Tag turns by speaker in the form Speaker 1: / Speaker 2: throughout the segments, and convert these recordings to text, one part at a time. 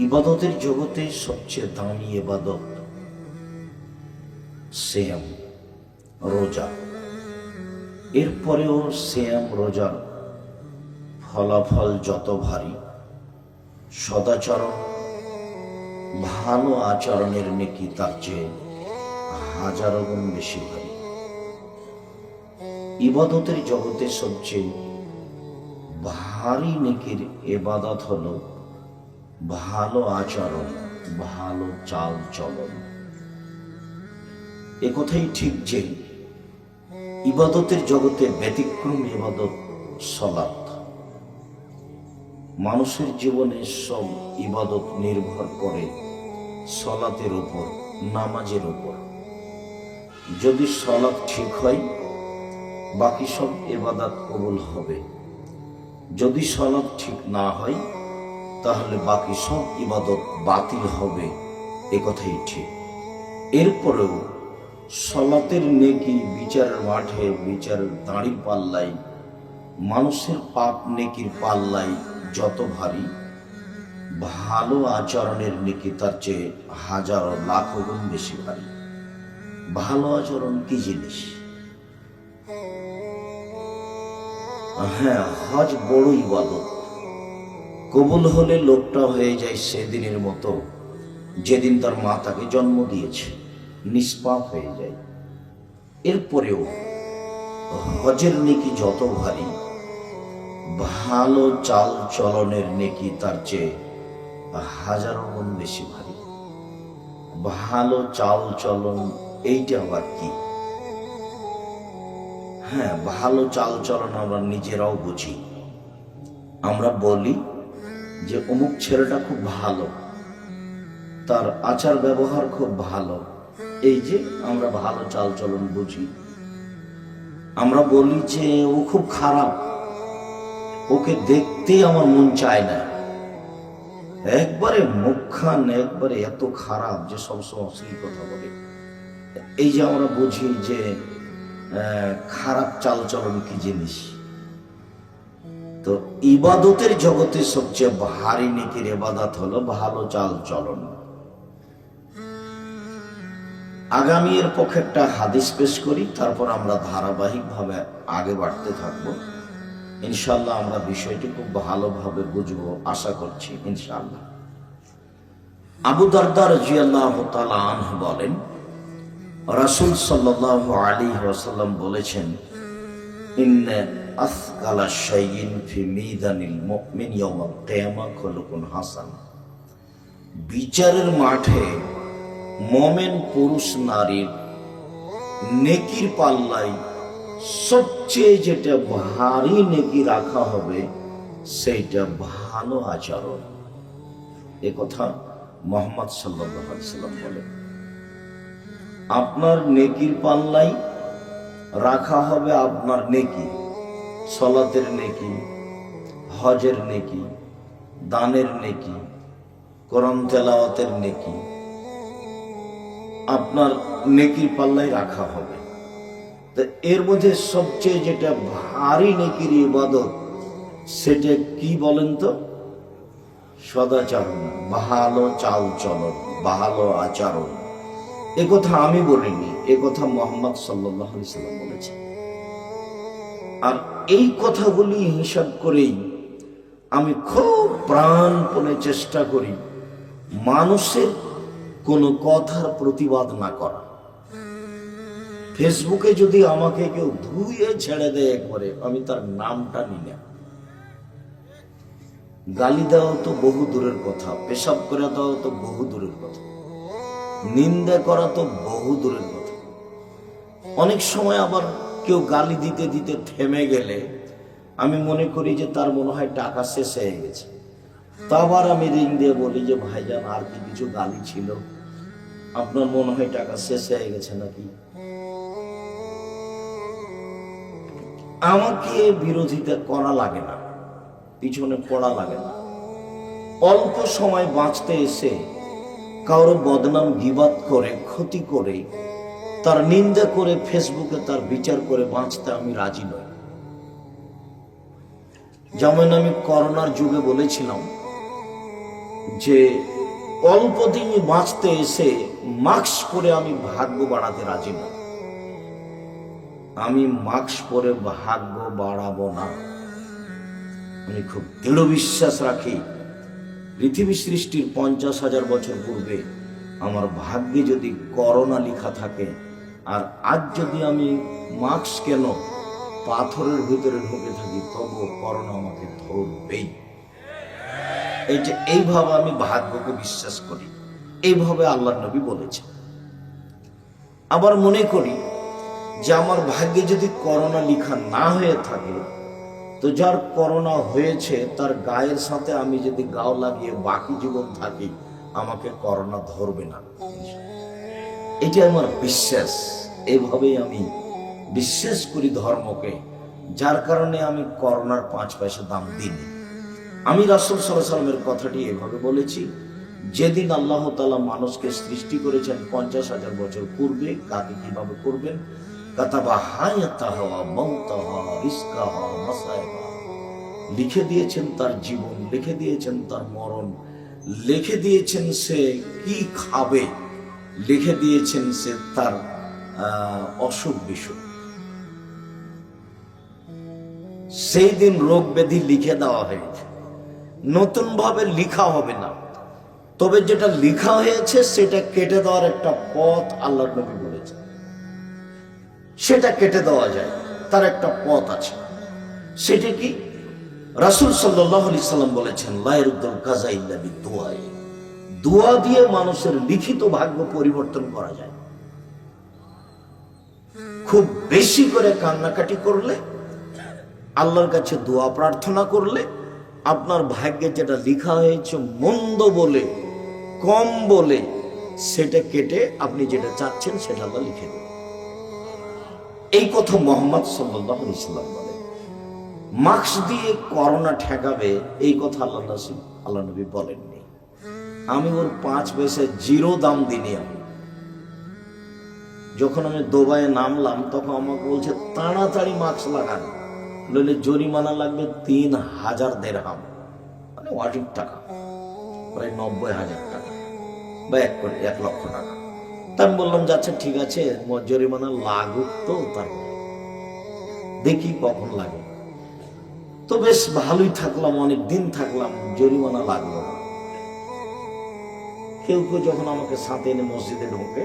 Speaker 1: ইবাদতের জগতে সবচেয়ে দামি ইবাদত সিয়াম, রোজা। এরপরেও সিয়াম রোজার ফলাফল যত ভারী, সদাচরণ ভালো আচরণের নেকি তার চেয়ে হাজারো গুণ বেশি ভারী। ইবাদতের জগতে সবচেয়ে ভারী নেকির ইবাদত হলো ভালো আচরণ, ভালো চাল চলন। একথাই ঠিক যে ইবাদতের জগতে ব্যতিক্রম ইবাদত সালাত। মানুষের জীবনে সব ইবাদত নির্ভর করে সালাতের উপর, নামাজের উপর। যদি সালাত ঠিক হয় বাকি সব ইবাদত কবুল হবে, যদি সালাত ঠিক না হয় তাহলে বাকি সব ইবাদত বাতিল হবে। একথাই ঠিক। এরপরেও সালাতের নেকি বিচারের মাঠে, বিচারের দাঁড়ির পাল্লাই, মানুষের পাপ নেকির পাল্লাই যত ভারী, ভালো আচরণের নেকি তার চেয়ে হাজারো লাখো গুণ বেশি ভারী। ভালো আচরণ কি জিনিস? হ্যাঁ, হজ বড় ইবাদত। কবুল হলে লোকটা হয়ে যায় সেদিনের মতো যেদিন তার মা তাকে জন্ম দিয়েছে, নিষ্পাপ হয়ে যায়। এরপরেও হজের নেকি যত ভারী, ভালো চাল চলনের নেকি তার চেয়ে হাজারো গুণ বেশি ভারী। ভালো চাল চলন এইটা আবার কি? হ্যাঁ, ভালো চাল চলন আমরা নিজেরাও বুঝি। আমরা বলি যে অমুক ছেলেটা খুব ভালো, তার আচার ব্যবহার খুব ভালো। এই যে আমরা ভালো চাল চলন বুঝি। আমরা বলি যে ও খুব খারাপ, ওকে দেখতেই আমার মন চায় না। একবারে মুখখান একবারে এত খারাপ যে সবসময় অশ্লীল কথা বলে। এই যে আমরা বুঝি যে খারাপ চাল চলন কি জিনিস। তো ইবাদতের জগতে সবচেয়ে ভারী নেকির ইবাদত হলো ভালো চাল চলন। আগামী এর পক্ষে একটা হাদিস পেশ করি, তারপর আমরা ধারাবাহিকভাবে আগে বাড়তে থাকবো। ইনশাআল্লাহ আমরা বিষয়টি খুব ভালোভাবে বুঝবো, আশা করছি ইনশাআল্লাহ। আবু দারদা রাদিয়াল্লাহু তাআলা আনহু বলেন, রাসূল সাল্লাল্লাহু আলাইহি ওয়াসাল্লাম বলেছেন, ইন্না আসকালা শাইইন ফি মিজানিল মুমিন ইয়াওমাল কিয়ামাহ খুলুকুন হাসান। বিচারের মাঠে মুমিন পুরুষ নারীর নেকির পাল্লায় সবচেয়ে যেটা ভারী নেকি রাখা হবে সেইটা ভালো আচরণ। এ কথা মুহাম্মদ সাল্লাল্লাহু আলাইহি ওয়াসাল্লাম বলেন। আপনার নেকির পাল্লাই রাখা হবে আপনার নেকি, সালাতের নেকি, হজের নেকি, দানের নেকি, কোরআন তেলাওয়াতের নেকি আপনার নেকির পাল্লাই রাখা হবে। তো এর মধ্যে সবচেয়ে যেটা ভারী নেকির ইবাদত সেটা কি বলেন তো? সদাচরণ, ভালো চাল চলন, ভালো আচরণ। এ কথা আমি বলিনি, এ কথা মুহাম্মদ সাল্লাল্লাহু আলাইহি ওয়াসাল্লাম বলেছেন। আর এই কথাগুলি হিসাব করেই আমি খুব প্রাণপণে চেষ্টা করি মানুষের কোনো কথার প্রতিবাদ না করা। ফেসবুকে যদি আমাকে কেউ ধুয়ে ছেড়ে দেয় একবারে, আমি তার নামটা নিই না। গালি দেওয়া তো বহু দূরের কথা, পেশাব করে দেওয়া তো বহু দূরের কথা, নিন্দা করা তো বহু দূরের কথা। অনেক সময় আবার কেউ গালি দিতে দিতে থেমে গেলে আমি মনে করি যে তার মনে হয় টাকা শেষ হয়ে গেছে। তা আবার আমি রিং দিয়ে বলি যে ভাইজান আর কি কিছু গালি ছিল? আপনার মনে হয় টাকা শেষ হয়ে গেছে নাকি? আমাকে বিরোধিতা করা লাগে না, পিছনে পড়া লাগে না। অল্প সময় বাঁচতে এসে কারো বদনাম গীবাত করে, ক্ষতি করে, তার নিন্দা করে, ফেসবুকে তার বিচার করে বাঁচতে আমি রাজি নই। যেমন আমি করোনার যুগে বলেছিলাম যে অল্প দিনই বাঁচতে এসে মাস্ক পরে আমি ভাগ্য বাড়াতে রাজি না। আমি মাস্ক পরে ভাগ্য বাড়াবো না। আমি খুব দৃঢ় বিশ্বাস রাখি পৃথিবী সৃষ্টির 50,000 বছর পূর্বে আমার ভাগ্যে যদি করোনা লেখা থাকে, আর আজ যদি আমি মাস্ক কেন পাথরের ভিতরে ঢুকে থাকি, তবুও করোনা আমাকে ধরবেই। এইভাবে আমি ভাগ্যকে বিশ্বাস করি, এইভাবে আল্লাহর নবী বলেছে। আবার মনে করি যে আমার ভাগ্যে যদি করোনা লেখা না হয়ে থাকে, তো যার করোনা হয়েছে তার গায়ের সাথে আমি যদি গাও লাগিয়ে বাকি জীবন থাকি, আমাকে করোনা ধরবে না। এটা আমার বিশ্বাস। এইভাবেই আমি বিশ্বাস করি ধর্মকে, যার কারণে আমি করোনার 5 পয়সা দাম দিইনি। আমি রাসূল সাল্লাল্লাহু আলাইহি ওয়াসাল্লামের কথাটি এভাবে বলেছি, যেদিন আল্লাহ তাআলা মানুষকে সৃষ্টি করেছেন 50,000 বছর পূর্বে, কাকে কিভাবে করবেন, কাতাবা হায়াতাহা ওয়া মাউতাহা রিজকাহা মাসাইবা, লিখে দিয়েছেন তার জীবন, লিখে দিয়েছেন তার মরণ, লিখে দিয়েছেন সে কি খাবে, লিখে দিয়েছেন সে তার অসুখ বিসুখ। সেই দিন রোগ ব্যাধি লিখে দেওয়া হয়েছে, নতুন ভাবে লিখা হবে না। তবে যেটা লিখা হয়েছে সেটা কেটে দেওয়ার একটা পথ আল্লাহর নবী বলেছেন, সেটা কেটে দেওয়া যায়, তার একটা পথ আছে। সেটা কি? রাসূল সাল্লাল্লাহু আলাইহি সাল্লাম বলেছেন, লা ইয়ারুদ্দুল কাযা ইল্লা বিদুআ, দোয়া দিয়ে মানুষের লিখিত ভাগ্য পরিবর্তন করা যায়। খুব বেশি করে কান্নাকাটি করলে, আল্লাহর কাছে দোয়া প্রার্থনা করলে, আপনার ভাগ্যে যেটা লেখা হয়েছে মন্দ বলে, কম বলে, সেটা কেটে আপনি যেটা চাচ্ছেন সেটা আল্লাহ লিখে দেবেন। এই কথা মুহাম্মদ সাল্লাল্লাহু আলাইহি সাল্লাম বলে। মাস্ক দিয়ে করোনা ঠেকাবে, এই কথা আল্লাহ নবী বলেননি। আমি ওর 5 পয়সা জিরো দাম দিইনি। আমি যখন আমি দুবাইয়ে নামলাম, তখন আমাকে বলছে তাড়াতাড়ি মাস্ক লাগান, নইলে জরিমানা লাগবে 3,000 দিরহাম, মানে অধিক টাকা, প্রায় 90,000 টাকা বা 1 লক্ষ টাকা। তা আমি বললাম যে আচ্ছা ঠিক আছে, জরিমানা লাগুক, তো তারপর দেখি কখন লাগে। তো বেশ ভালোই থাকলাম, অনেক দিন থাকলাম, জরিমানা লাগলো না। কেউ কেউ যখন আমাকে সাথে এনে মসজিদে ঢোকে,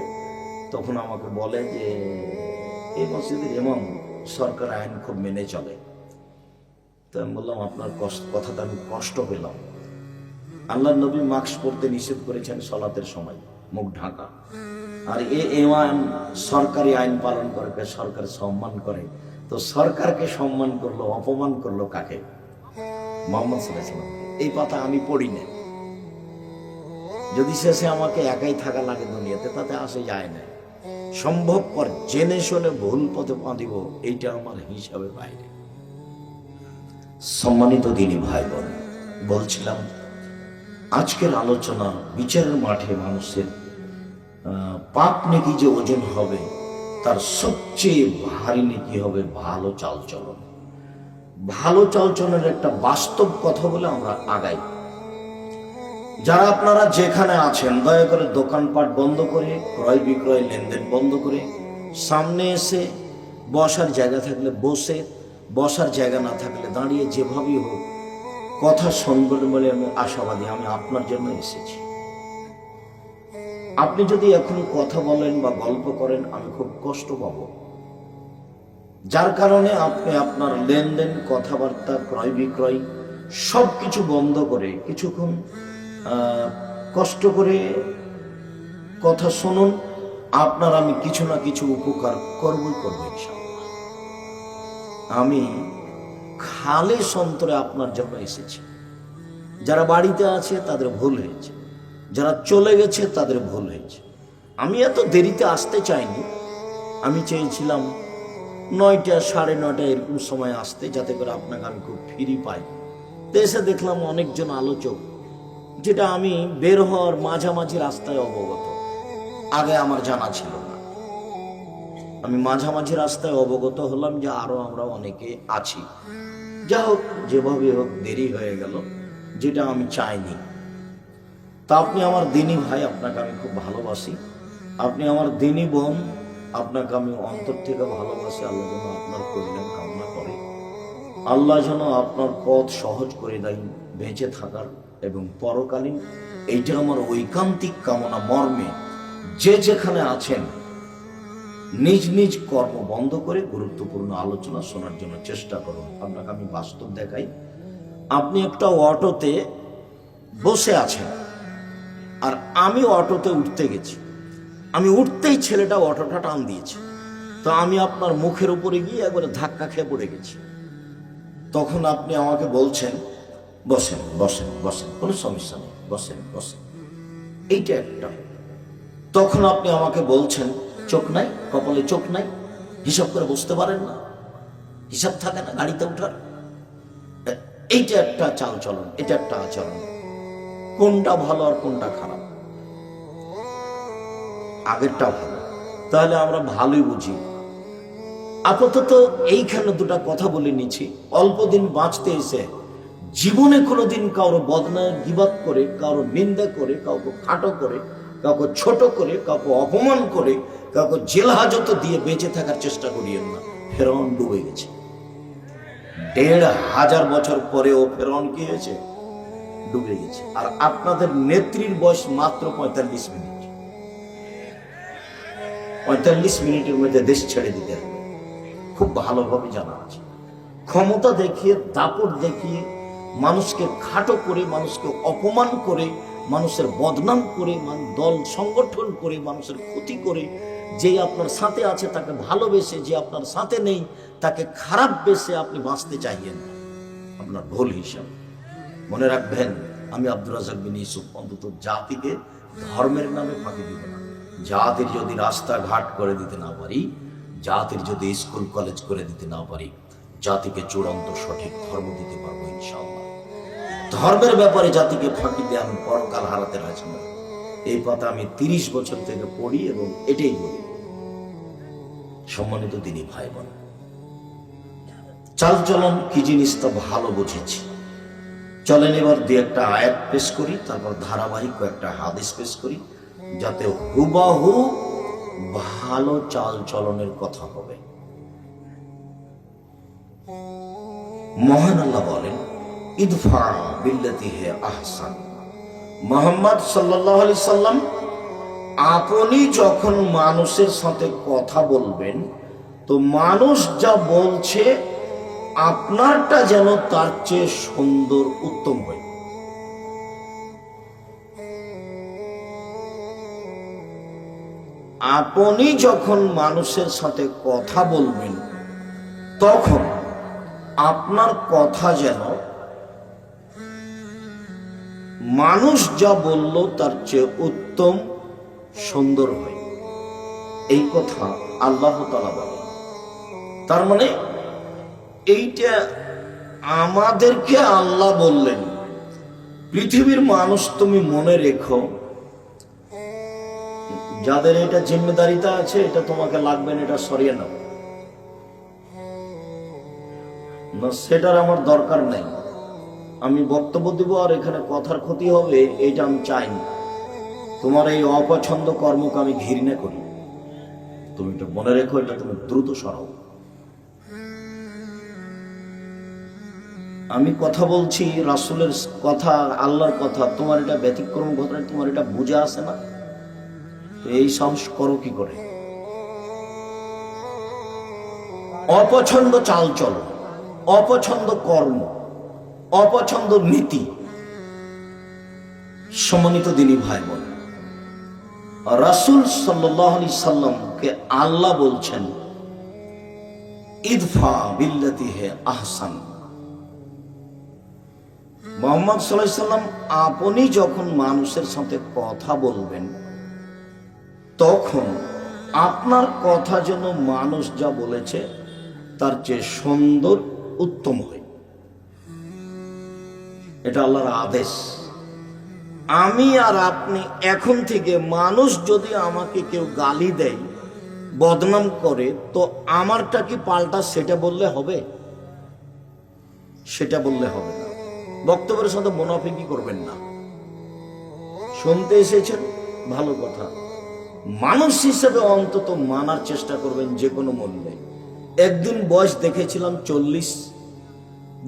Speaker 1: তখন আমাকে বলে যে এই মসজিদের ইমাম সরকার আইন খুব মেনে চলে। তো আমি বললাম আপনার কথাটা আমি কষ্ট পেলাম। আল্লাহর নবী মাস্ক পরতে নিষেধ করেছেন সালাতের সময়, মুখ ঢাকা। আর ইমাম সরকারি আইন পালন করে, সরকার সম্মান করে। তো সরকারকে সম্মান করলো, অপমান করলো কাকে? মুহাম্মদ সাল্লাল্লাহু আলাইহি ওয়াসাল্লাম। এই কথা আমি পড়ি না। যদি শেষে আমাকে একাই থাকা লাগে দুনিয়াতে, তাতে আসে যায় না। সম্ভবপর জেনে শুনে ভুল পথে পা দিব, এইটা আমার হিসাবে বাইরে। সম্মানিত দিনী ভাই বোন, বলছিলাম আজকের আলোচনা বিচারের মাঠে মানুষের পাপ নেকি যে ওজন হবে, তার সবচেয়ে ভারী নেকি হবে ভালো চালচলন। ভালো চালচলনের একটা বাস্তব কথা বলে আমরা আগাই। যারা আপনারা যেখানে আছেন, দয়া করে দোকানপাট বন্ধ করে, ক্রয় বিক্রয় লেনদেন বন্ধ করে, সামনে এসে বসার জায়গা থাকলে বসে, বসার জায়গা না থাকলে দাঁড়িয়ে, যেভাবেই হোক কথা শুনবেন বলে আমি আশাবাদী। আমি আপনার জন্য এসেছি। আপনি যদি এখন কথা বলেন বা গল্প করেন, আমি খুব কষ্ট পাব। যার কারণে আপনি আপনার লেনদেন, কথাবার্তা, ক্রয় বিক্রয় সবকিছু বন্ধ করে কিছুক্ষণ কষ্ট করে কথা শুনুন। আপনার আমি কিছু না কিছু উপকার করবই করবো ইনশাআল্লাহ। আমি খালেস অন্তরে আপনার জন্য এসেছি। যারা বাড়িতে আছে তাদের ভুল হয়েছে, যারা চলে গেছে তাদের ভুল হয়েছে। আমি এত দেরিতে আসতে চাইনি। আমি চেয়েছিলাম 9টা, 9:30 এরকম সময় আসতে, যাতে করে আপনাকে আমি খুব ফ্রি পাই। এসে দেখলাম অনেকজন আলোচক, যেটা আমি বের হওয়ার মাঝামাঝি রাস্তায় অবগত। আগে আমার জানা ছিল না। আমি মাঝামাঝি রাস্তায় অবগত হলাম যে আরো আমরা অনেকে আছি। যা হোক, যেভাবে হোক দেরি হয়ে গেল, যেটা আমি চাইনি। তা আপনি আমার দিনী ভাই, আপনাকে আমি খুব ভালোবাসি। আপনি আমার দিনী বোন, আপনাকে আমি অন্তর থেকে ভালোবাসি। আল্লাহ যেন আপনার কল্যাণ কামনা করে, আল্লাহ যেন আপনার পথ সহজ করে দেয় বেঁচে থাকার এবং পরকালীন। এইটা আমার ঐকান্তিক কামনা মর্মে যে যেখানে আছেন নিজ নিজ কর্ম বন্ধ করে গুরুত্বপূর্ণ আলোচনা শোনার জন্য চেষ্টা করুন। আপনাকে আমি বাস্তব দেখাই। আপনি একটা অটোতে বসে আছেন, আর আমি অটোতে উঠতে গেছি। আমি উঠতেই ছেলেটা অটোটা টান দিয়েছে, তো আমি আপনার মুখের উপরে গিয়ে একবারে ধাক্কা খেয়ে পড়ে গেছি। তখন আপনি আমাকে বলছেন বসেন বসেন বসেন, কোনো সমস্যা নেই, বসেন বসেন। এইটা একটা। তখন আপনি আমাকে বলছেন চোখ নাই, কপালে চোখ নাই, হিসাব করে বসতে পারেন না, হিসাব থাকে না গাড়িতে ওঠার। এইটা একটা চাল চলন, এটা একটা আচরণ। কোনটা ভালো আর কোনটা খারাপ? আগেরটা ভালো, তাহলে আমরা ভালোই বুঝি। আপাতত এইখানে দুটা কথা বলে নিচ্ছি। অল্প দিন বাঁচতে এসে জীবনে কোনোদিন কারো বদনাম গিবাত করে, কারো নিন্দা করে, কাউকে খাটো করে, কাউকে ছোট করে, কাউকে অপমান করে, কাউকে জেল হাজত দিয়ে বেঁচে থাকার চেষ্টা করিয়েন না। ফেরাউন ডুবে গেছে। ১,৫০০ বছর পরেও ফেরাউন কি হয়েছে? ডুবে গেছে। আর আপনাদের নেত্রীর বয়স মাত্র ৪৫ মিনিট। ৪৫ মিনিটের মধ্যে দেশ ছেড়ে দিতে হবে, খুব ভালোভাবে জানা আছে। ক্ষমতা দেখিয়ে, দাপট দেখিয়ে, মানুষকে খাটো করে, মানুষকে অপমান করে, মানুষের বদনাম করে, দল সংগঠন করে, মানুষের ক্ষতি করে, যে আপনার সাথে আছে তাকে ভালোবেসে, যে আপনার সাথে নেই তাকে খারাপ বেসে আপনি বাঁচতে চাইয়েন না। আপনার ভুল হিসাব। মনে রাখবেন, আমি আব্দুর রাজ্জাক বিন ইউসুফ অন্তত জাতিকে ধর্মের নামে ফাঁকি দিব না। জাতির যদি রাস্তাঘাট করে দিতে না পারি, জাতির যদি স্কুল কলেজ করে দিতে না পারি, জাতিকে চূড়ান্ত সঠিক ধর্ম দিতে পারবো ইনশাআল্লাহ। ধর্মের ব্যাপারে জাতিকে ফাঁকি দিয়ে আমি পরকাল হারাতে রাজি না। এই কথা আমি ৩০ বছর থেকে পড়ি এবং এটাই বলি। সম্মানিত দিনী ভাই বোন, চালচলন কি জিনিস তা ভালো বুঝেছি। চলেন এবার দুই একটা আয়াত পেশ করি, তারপর ধারাবাহিক কয়েকটা হাদিস পেশ করি, যাতে হুবাহু ভালো চাল চলনের কথা হবে। মহান আল্লাহ বলেন, ইদফা বিল্লাতি হে আহসান। মুহাম্মদ সাল্লাল্লাহু আলাইহি সাল্লাম, আপনি যখন মানুষের সাথে কথা বলবেন, তো মানুষ যা বলছে আপনারটা যেন তার চেয়ে সুন্দর, উত্তম হয়। আপনি যখন মানুষের সাথে কথা বলবেন, তখন আপনার কথা যেন মানুষ যা বলল তার চেয়ে উত্তম, সুন্দর হয়। এই কথা আল্লাহ তাআলা বলেন। তার মানে এইটা আমাদেরকে আল্লাহ বললেন, পৃথিবীর মানুষ তুমি মনে রেখো, যাদের এটা জিম্মেদারিতা আছে, এটা তোমাকে লাগবে না, এটা সরিয়ে নাও না, সেটার আমার দরকার নেই। আমি বক্তব্য দিব আর এখানে কথার ক্ষতি হবে, এইটা আমি চাই না। তোমার এই অপছন্দ কর্মকে আমি ঘৃণা করি, তুমি এটা মনে রেখো, এটা তুমি দ্রুত সরাও। আমি কথা বলছি রাসূলের কথা, আল্লাহর কথা, তোমার এটা ব্যতিক্রম ঘটনা, তোমার এটা বুঝে আসে না, তো এই সাহস করো কি করে? অপছন্দ চালচল, অপছন্দ কর্ম, অপছন্দ নীতি। সম্মানিত দিনী ভাই বোন, রাসূল সাল্লাল্লাহু আলাইহি সাল্লামকে আল্লাহ বলছেন, ইদফা বিল্লাতি হে আহসান। মুহাম্মদ সাল্লাল্লাহু আলাইহি সাল্লাম, আপনি যখন মানুষের সাথে কথা বলবেন, তখন আপনার কথা যেন মানুষ যা বলেছে তার চেয়ে সুন্দর, উত্তম হয়। এটা আল্লাহর আদেশ। আমি আর আপনি এখন থেকে, মানুষ যদি আমাকে কেউ গালি দেয়, বদনাম করে, তো আমারটা কি পাল্টা সেটা বললে হবে? সেটা বললে হবে না। বক্তব্যের সাথে মুনাফিকি করবেন না। শুনতে এসেছেন, ভালো কথা। মানুষ হিসেবে অন্তত মানার চেষ্টা করবেন যে কোনো মূল্যে। একদিন বয়স দেখেছিলাম 40,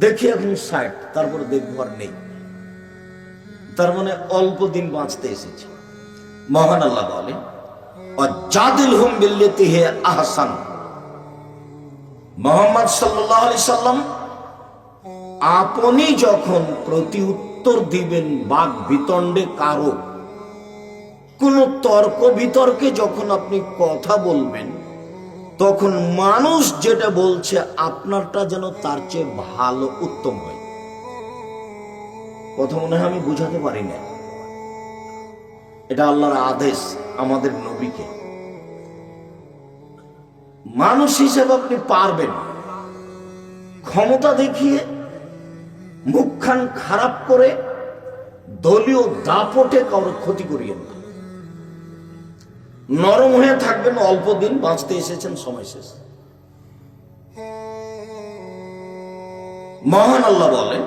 Speaker 1: দেখি এখন 60, তারপর দেখবো আর নেই। তার মানে অল্প দিন বাঁচতে এসেছে। মহান আল্লাহ বলেন, ওয়াজাদিলহুম বিল্লাতি হিয়া আহসান। মুহাম্মদ সাল্লাল্লাহু আলাইহি সাল্লাম আপনি যখন প্রতি উত্তর দিবেন বাক বিতণ্ডে কারো, কোন তর্ক বিতর্কে যখন আপনি কথা বলবেন, তখন মানুষ যেটা বলছে আপনারটা যেন তার চেয়ে ভালো উত্তম হয়। কথা মনে হয় আমি বুঝাতে পারি না। এটা আল্লাহর আদেশ আমাদের নবীকে। মানুষ হিসেবে আপনি পারবেন, ক্ষমতা দেখিয়ে মুখখান খারাপ করে দলীয় দাপটে কারো ক্ষতি করিয়েন না। নরম হয়ে থাকবেন, অল্প দিন বাঁচতে এসেছেন, সময় শেষ। মহান আল্লাহ বলেন,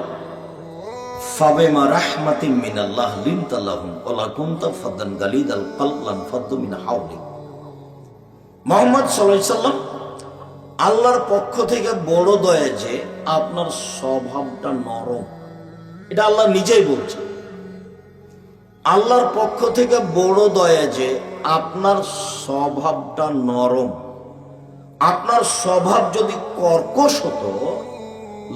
Speaker 1: ফাবিমা রাহমাতিন মিনাল্লাহ লিনতা লাহুম ওয়া কুনতা ফাদ্দান গালিদাল কলব লানফাদ্দু মিন হাওলিক। মুহাম্মদ সাল্লাল্লাহু আলাইহি সাল্লাম আল্লাহর পক্ষ থেকে বড় দয়া যে আপনার স্বভাবটা নরম। এটা আল্লাহ নিজেই বলছেন। আল্লাহর পক্ষ থেকে বড় দয়া যে আপনার স্বভাবটা নরম। আপনার স্বভাব যদি কর্কশ হতো,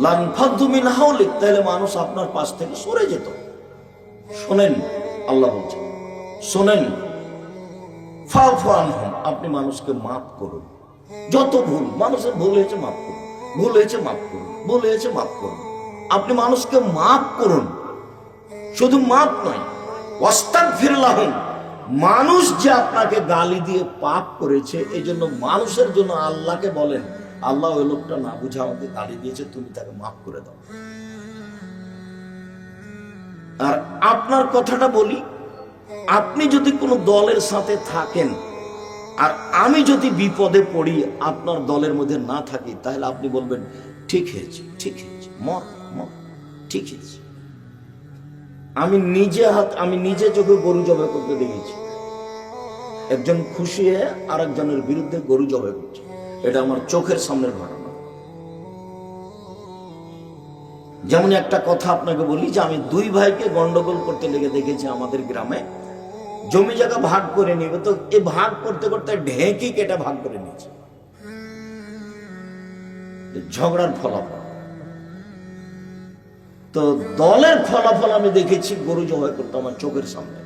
Speaker 1: লানফাদ্দু মিন হাওলিক, তাহলে মানুষ আপনার পাশ থেকে সরে যেত। শোনেন, আল্লাহ বলছেন, শোনেন, ফাফু আনহুম, আপনি মানুষকে মাফ করুন। যত ভুল, মানুষের ভুল হয়েছে মাফ করুন, ভুল হয়েছে মাফ করুন, ভুল হয়েছে মাফ করুন। আপনি মানুষকে মাফ করুন। শুধু মাফ নয়, ওয়াস্তাগফির লাহুম, মানুষ যে আপনাকে গালি দিয়ে পাপ করেছে, এই জন্য মানুষের জন্য আল্লাহকে বলেন, আল্লাহ ওই লোকটা না বুঝে আমাকে গালি দিয়েছে, তুমি তাকে মাফ করে দাও। আর আপনার কথাটা বলি, আপনি যদি কোনো দলের সাথে থাকেন আর আমি যদি বিপদে পড়ি, আপনার দলের মধ্যে না থাকি, তাহলে আপনি বলবেন ঠিক হয়েছে, ঠিক হয়েছে, মর মর, ঠিক হয়েছে। আমি নিজে চোখে গরু জবাই করতে দেখেছি। একজন খুশি হয়ে আর একজনের বিরুদ্ধে গরু জবাই করছে, এটা আমার চোখের সামনের ঘটনা। যেমন একটা কথা আপনাকে বলি যে আমি দুই ভাইকে গন্ডগোল করতে লেগে দেখেছি আমাদের গ্রামে। জমি জায়গা ভাগ করে নিবে, তো এই ভাগ করতে করতে ঢেঁকি কেটে ভাগ করে নিয়েছে। ঝগড়ার ফলাফল। তো দলের ফলাফল আমি দেখেছি, গরু জবাই করতে আমার চোখের সামনে।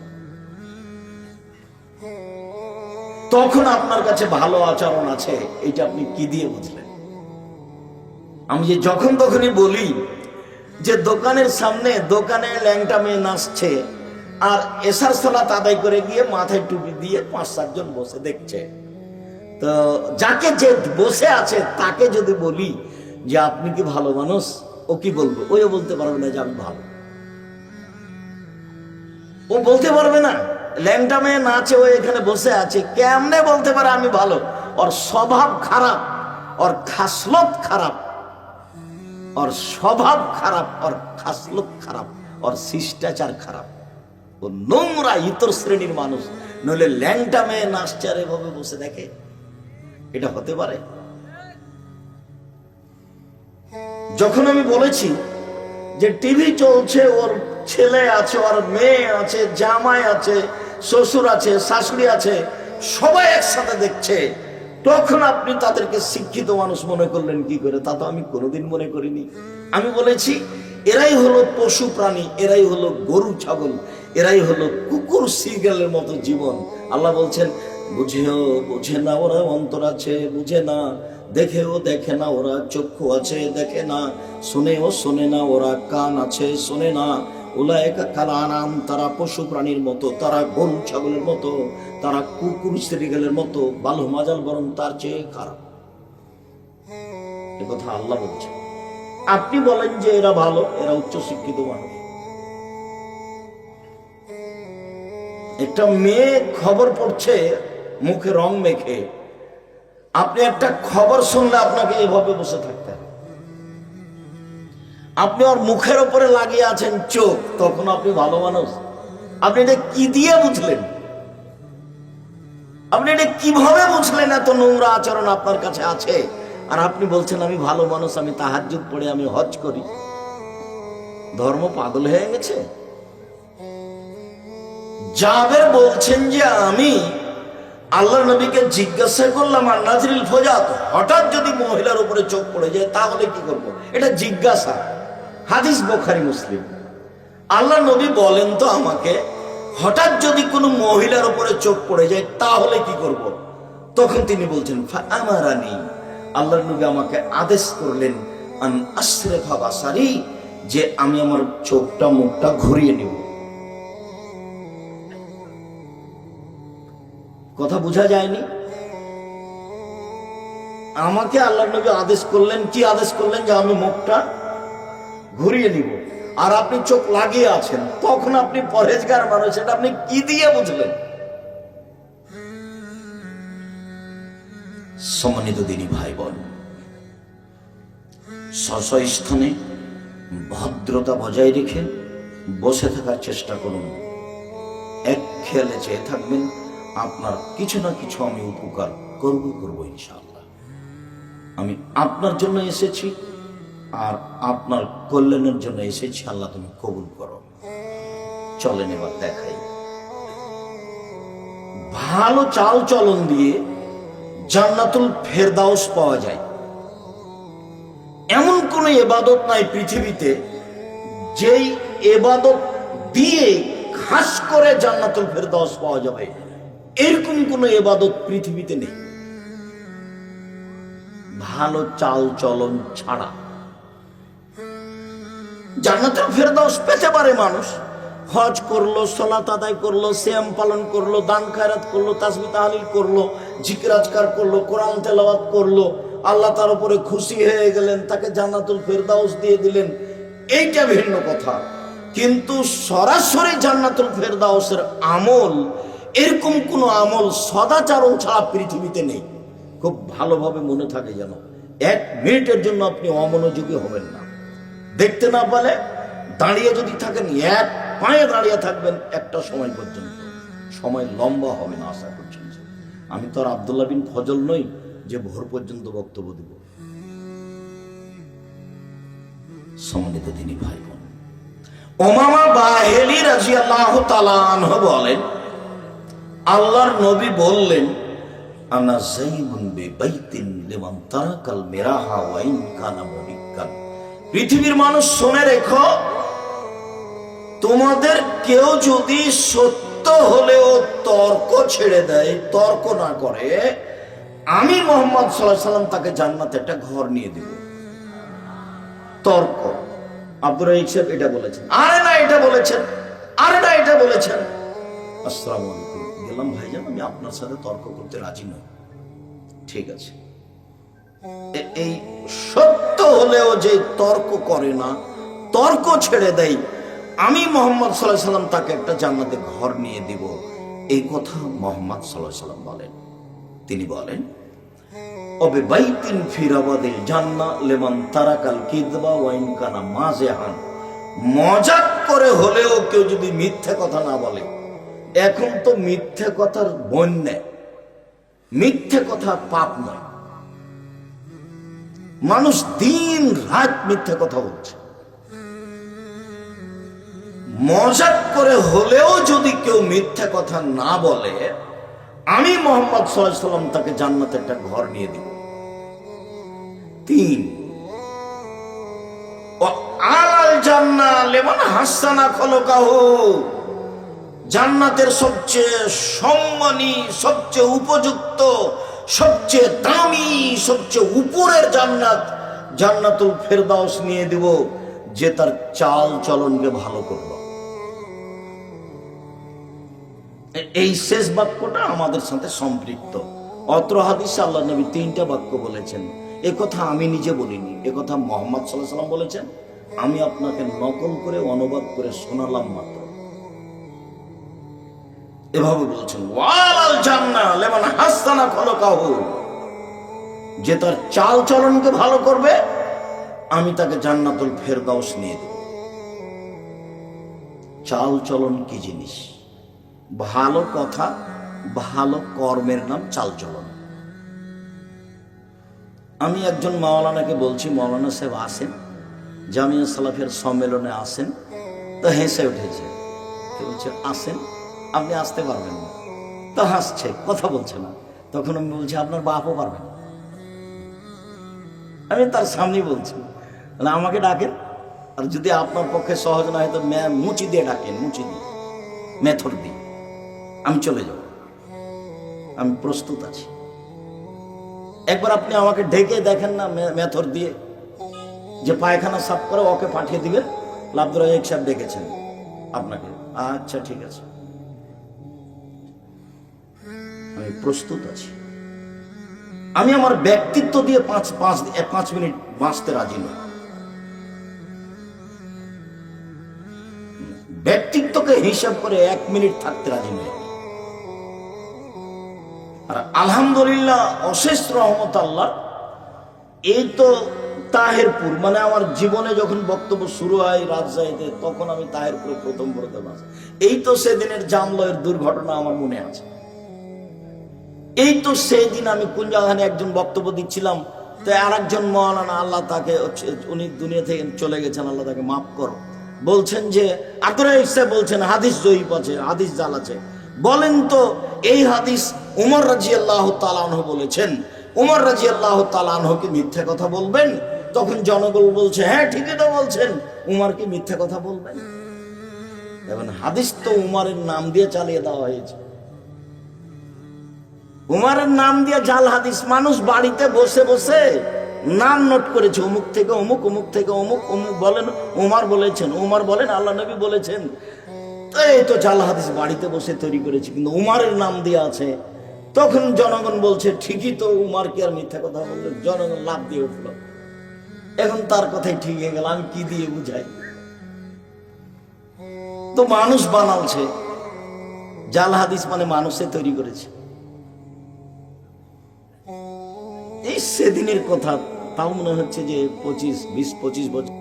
Speaker 1: তখন আপনার কাছে ভালো আচরণ আছে, এটা আপনি কি দিয়ে বুঝলেন? আমি যে যখন তখনই বলি যে দোকানের সামনে দোকানে ল্যাংটা মেয়ে নাচছে, আর এশার সালাত আদায় করে গিয়ে মাথায় টুপি দিয়ে 5-7 জন বসে দেখছে। তো যাকে যে বসে আছে তাকে যদি বলি যে আপনি কি ভালো মানুষ, ও কি বলবে? ওইও বলতে পারবে না যে আমি ভালো। ও বলতে পারবে না। ল্যাংটা মেয়ে নাচে, ও এখানে বসে আছে, কেমনে বলতে পারে আমি ভালো? ওর স্বভাব খারাপ, ওর খাসলত খারাপ, ওর স্বভাব খারাপ, ওর খাসলত খারাপ, ওর শিষ্টাচার খারাপ। ও নোংরা ইতর শ্রেণীর মানুষ। নইলে ল্যাংটা মেয়ে নাচছে আর এভাবে বসে দেখে, এটা হতে পারে? যখন আমি বলেছি যে টিভি চলছে, ওর ছেলে আছে, ওর মেয়ে আছে, জামাই আছে, শ্বশুর আছে, শাশুড়ি আছে, সবাই একসাথে দেখছে, তখন আপনি তাদেরকে শিক্ষিত মানুষ মনে করলেন কি করে? তা তো আমি কোনোদিন মনে করিনি। আমি বলেছি এরাই হলো পশু প্রাণী, এরাই হলো গরু ছাগল, এরাই হলো কুকুর সিগালের মতো জীবন। আল্লাহ বলছেন বুঝেও বুঝে না, ওরা অন্তর আছে বুঝে না, দেখেও দেখে না, ওরা চক্ষু আছে দেখে না, শুনেও শোনে না, ওরা কান আছে শোনে না। উলায়েকা কাল আনাম, তারা পশু প্রাণীর মতো, তারা গরু ছাগলের মতো, তারা কুকুর শ্রীগালের মতো, বালু মাজাল বরং তার চেয়ে খারাপ। এ কথা আল্লাহ বলছে। আপনি বলেন যে এরা ভালো, এরা উচ্চ শিক্ষিত মানুষ। একটা মেয়ে খবর পড়ছে মুখে রং মেখে, আপনি একটা খবর শুনলে আপনাকে এভাবে বসে থাকতে হবে। আপনি ওর মুখের উপরে লাগিয়ে আছেন চোখ, তখন আপনি ভালো মানুষ? আপনি এটা কি দিয়ে বুঝলেন? আপনি এটা কিভাবে বুঝলেন এত নোংরা আচরণ আপনার কাছে আছে? আর আপনি বলছেন আমি ভালো মানুষ, আমি তাহাজ্জুদ পড়ে আমি হজ করি। ধর্ম পাগল হয়ে গেছে। জাবের বলছেন যে আমি আল্লাহর নবীকে জিজ্ঞাসা করলাম আর নাজরিল ফজাত, হঠাৎ যদি মহিলার উপরে চোখ পড়ে যায় তাহলে কি করব? এটা জিজ্ঞাসা। হাদিস বুখারী মুসলিম। আল্লাহর নবী বলেন তো আমাকে, হঠাৎ যদি কোনো মহিলার উপরে চোখ পড়ে যায় তাহলে কি করব? তখন তিনি বলছেন ফাআমারানি, আল্লাহর নবী আমাকে আদেশ করলেন আন আসরিফা বাসারি, যে আমি আমার চোখটা মুখটা ঘুরিয়ে নেব। কথা বোঝা যায়নি? আমাকে আল্লাহর নবী আদেশ করলেন, কি আদেশ করলেন? যে আমি মুখটা ঘুরিয়ে নিব। আর আপনি চোখ লাগিয়ে আছেন, তখন আপনি পরহেজগার মানুষ, এটা আপনি কি দিয়ে বুঝলেন? সম্মানিত দিনী ভাই বোন, স্ব স্থানে ভদ্রতা বজায় রেখে বসে থাকার চেষ্টা করুন। এক খেয়ালে চেয়ে থাকবেন আপনার কিছু না কিছু আমি উপকার করব ইনশাআল্লাহ। আমি আপনার জন্য এসেছি আর আপনার কল্যাণের জন্য এসেছি, আল্লাহ তুমি কবুল করো। চলেন এবার দেখাই। ভালো চাল চলন দিয়ে জান্নাতুল ফেরদাউস পাওয়া যায় এমন কোন ইবাদত নাই পৃথিবীতে যেই ইবাদত দিয়ে খাস করে জান্নাতুল ফেরদাউস পাওয়া যাবে, এরকম কোন ইবাদত পৃথিবীতে নেই ভালো চাল চলন ছাড়া। জান্নাতুল ফেরদাউস পেতে পারে মানুষ, হজ করলো, সালাত আদায় করলো, সিয়াম পালন করলো, দান খায়রাত করলো, তাসবিহ তাহলিল করলো, জিকির আজকার করলো, কোরআন তেলাওয়াত করলো, আল্লাহ তার উপরে খুশি হয়ে গেলেন, তাকে জান্নাতুল ফেরদাউস দিয়ে দিলেন, এইটা ভিন্ন কথা। কিন্তু সরাসরি জান্নাতুল ফেরদাউসের আমল, এরকম কোন আমল সদাচরণ ছাড়া পৃথিবীতে নেই। খুব ভালোভাবে মনে থাকে যেন, এক মিনিটের জন্য আপনি অমনোযোগী হবেন না। দেখতে না পালে দাঁড়িয়ে যদি থাকেন, এক পায়ে দাঁড়িয়ে থাকবেন একটা সময় পর্যন্ত, সময় লম্বা হবে না আশা করছেন। আমি তো আর আব্দুল্লাহ বিন ফজল নই যে ভোর পর্যন্ত বক্তব্য দিব। সম্মানিত দিনী ভাই বোন, উমামা বাহিলী রাদিয়াল্লাহু তাআলা আনহু বলেন, আল্লাহর নবী বললেন, আনা যাইবুন বিবাইতিন লিমান তারাকাল মিরাহা ওয়া ইন কানা মুহিক্কান। পৃথিবীর মানুষ শুনে রেখো, তোমাদের কেউ যদি সত্য হলেও তর্ক ছেড়ে দেয়, তর্ক না করে, আমি মুহাম্মদ সাল্লাল্লাহু আলাইহি সাল্লাম তাকে জান্নাতে একটা ঘর নিয়ে দেব। তর্ক। আব্দুর রাজ্জাক সাহেব এটা বলেছেন, আরে না এটা বলেছেন, আরে না এটা বলেছেন। আসসালামু আলাইকুম, গেলাম ভাইজান, আমি আপনার সাথে তর্ক করতে রাজি নই। ঠিক আছে। এই সত্য হলেও যে তর্ক করে না, তর্ক ছেড়ে দেয়, আমি মুহাম্মদ সাল্লাল্লাহু আলাইহি সাল্লাম তাকে একটা জান্নাতে ঘর নিয়ে দিব, এই কথা মুহাম্মদ সাল্লাল্লাহু আলাইহি সাল্লাম বলেন। তিনি বলেন, ওবে বাইতিন ফি রাবাদিল জান্নাহ লিমান তারাকাল কিযবা ওয়া ইন কানা মাযিহান। মজাক করে হলেও কেউ যদি মিথ্যা কথা না বলে, এখন তো মিথ্যা কথার বন্যা, মিথ্যা কথা পাপ নয়, মানুষ দিন রাত মিথ্যা কথা বলছে। মজাক করে হলেও যদি কেউ মিথ্যা কথা না বলে, আমি মুহাম্মদ সাল্লাল্লাহু আলাইহি সাল্লাম তাকে জান্নাতে একটা ঘর নিয়ে দিব। 3, ও আলাল জান্নাহ লিমান হাসানা খলকাহু। জান্নাতের সবচেয়ে সম্মানী, সবচেয়ে উপযুক্ত, সবচেয়ে দামি, সবচেয়ে উপরের জান্নাত, জান্নাতুল ফেরদাউস নিয়ে দিব, যে তার চাল চলনকে ভালো করল। এই শেষ বাক্যটা আমাদের সাথে সম্পৃক্ত। অত্র হাদিসে আল্লাহ নবী 3টা বাক্য বলেছেন। এ কথা আমি নিজে বলিনি, এ কথা মুহাম্মদ সাল্লাল্লাহু আলাইহি সাল্লাম বলেছেন। আমি আপনাকে নকল করে অনুবাদ করে শোনালাম মাত্র। এভাবে বলছেন, ওয়ালাল জান্নাহ লিমান হাসানা খলকাহু। যে তার চাল চলনকে ভালো করবে, আমি তাকে জান্নাতুল ফেরদাউস নিয়ে দেব। চাল চলন কি জিনিস? ভালো কথা, ভালো কর্মের নাম চাল চলন। আমি একজন মাওলানাকে বলছি, মাওলানা সাহেব আসেন, জামিয়া সালাফিয়ার সম্মেলনে আসেন। তো হেসে উঠেছে, বলছে আসেন, আপনি আসতে পারবেন না। তো হাসছে, কথা বলছে না। তখন আমি বলছি আপনার বাপও পারবেন না। আমি তার সামনে বলছি, আমাকে ডাকেন, আর যদি আপনার পক্ষে সহজ না হয় তো মুচি দিয়ে ডাকেন, মুচি দিয়ে, মেথর দিয়ে, আমি চলে যাব, আমি প্রস্তুত আছি। একবার আপনি আমাকে ডেকে দেখেন না মেথর দিয়ে, যে পায়খানা সাফ করে ওকে পাঠিয়ে দিবেন, আব্দুর রাজ্জাক সাহেব ডেকেছেন আপনাকে। আচ্ছা ঠিক আছে, আমি প্রস্তুত আছি। আমি আমার ব্যক্তিত্ব দিয়ে 5 মিনিট বাঁচতে রাজি নই। ব্যক্তিত্বকে হিসাব করে 1 মিনিট থাকতে রাজি নই। আর আলহামদুলিল্লাহ, অশেষ রহমত আল্লাহ, এই তো তাহেরপুর, মানে আমার জীবনে যখন বক্তব্য শুরু হয় রাজশাহীতে, তখন আমি তাহেরপুরে প্রথম বলতে পারছি। এই তো সেদিনের জামলয়ের দুর্ঘটনা আমার মনে আছে। এই তো সেই দিন আমি কোন জায়গায় একজন বক্তব্য দিচ্ছিলাম, তো আর একজন মাওলানা, আল্লাহ তাকে, উনি দুনিয়া থেকে চলে গেছেন, আল্লাহ তাকে মাফ করো, বলছেন যে আব্দুর রাজ্জাক সাহেব বলছেন হাদিস জয়ীফ আছে, হাদিস জাল আছে। বলেন তো এই হাদিস উমর রাদিয়াল্লাহু তাআলা আনহু বলেছেন, উমর রাদিয়াল্লাহু তাআলা আনহু কি মিথ্যা কথা বলবেন? তখন জনগণ বলছে হ্যাঁ ঠিকই তো বলছেন, উমর কি মিথ্যা কথা বলবেন? এবং হাদিস তো উমরের নাম দিয়ে চালিয়ে দেওয়া হয়েছে। উমরের নাম দিয়ে জাল হাদিস, মানুষ বাড়িতে বসে বসে নাম নোট করেছে, অমুক থেকে অমুক, অমুক থেকে অমুক, অমুক বলেন উমর বলেছেন, উমর বলেন আল্লাহ নবী বলেছেন। তো এই তো জাল হাদিস বাড়িতে বসে তৈরি করেছে, কিন্তু উমরের নাম দিয়ে আছে। তখন জনগণ বলছে ঠিকই তো, উমর কি আর মিথ্যা কথা বললেন? জনগণ লাভ দিয়ে উঠলো। এখন তার কথাই ঠিক হয়ে গেল, আমি কি দিয়ে বুঝাই? তো মানুষ বানালছে, জাল হাদিস মানে মানুষে তৈরি করেছে। এই সেদিনের কথা, তাও মনে হচ্ছে যে 20-25 বছর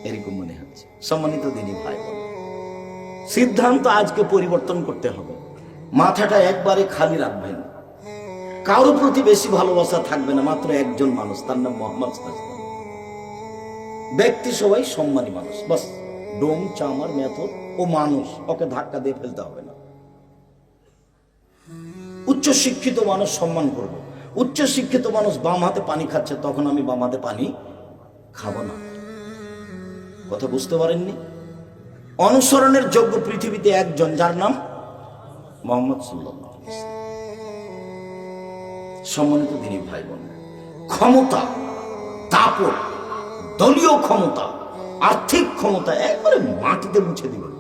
Speaker 1: এরকম মনে হচ্ছে। সম্মানিত দিনী ভাই বোন, সিদ্ধান্ত আজকে পরিবর্তন করতে হবে। মাথাটা একবারে খালি রাখবেন, কারো প্রতি বেশি ভালোবাসা থাকবে না, মাত্র একজন মানুষ, তার নাম মোহাম্মদ সাল্লাল্লাহু আলাইহি ওয়াসাল্লাম। ব্যক্তি সবাই সম্মানী মানুষ, বাস ডোম চামার মেথর ও মানুষ, ওকে ধাক্কা দিয়ে ফেলতে হবে না। উচ্চ শিক্ষিত মানুষ সম্মান করবো। উচ্চ শিক্ষিত মানুষ বাম হাতে পানি খাচ্ছে, তখন আমি বাম হাতে পানি খাবো না। কথা বুঝতে পারেননি? অনুসরণের যোগ্য পৃথিবীতে একজন, যার নাম মুহাম্মদ সাল্লাল্লাহু আলাইহি ওয়াসাল্লাম। সম্মানিত দিনী ভাই বোন, ক্ষমতা, দাপট, দলীয় ক্ষমতা, আর্থিক ক্ষমতা একবারে মাটিতে মুছে দিবেন।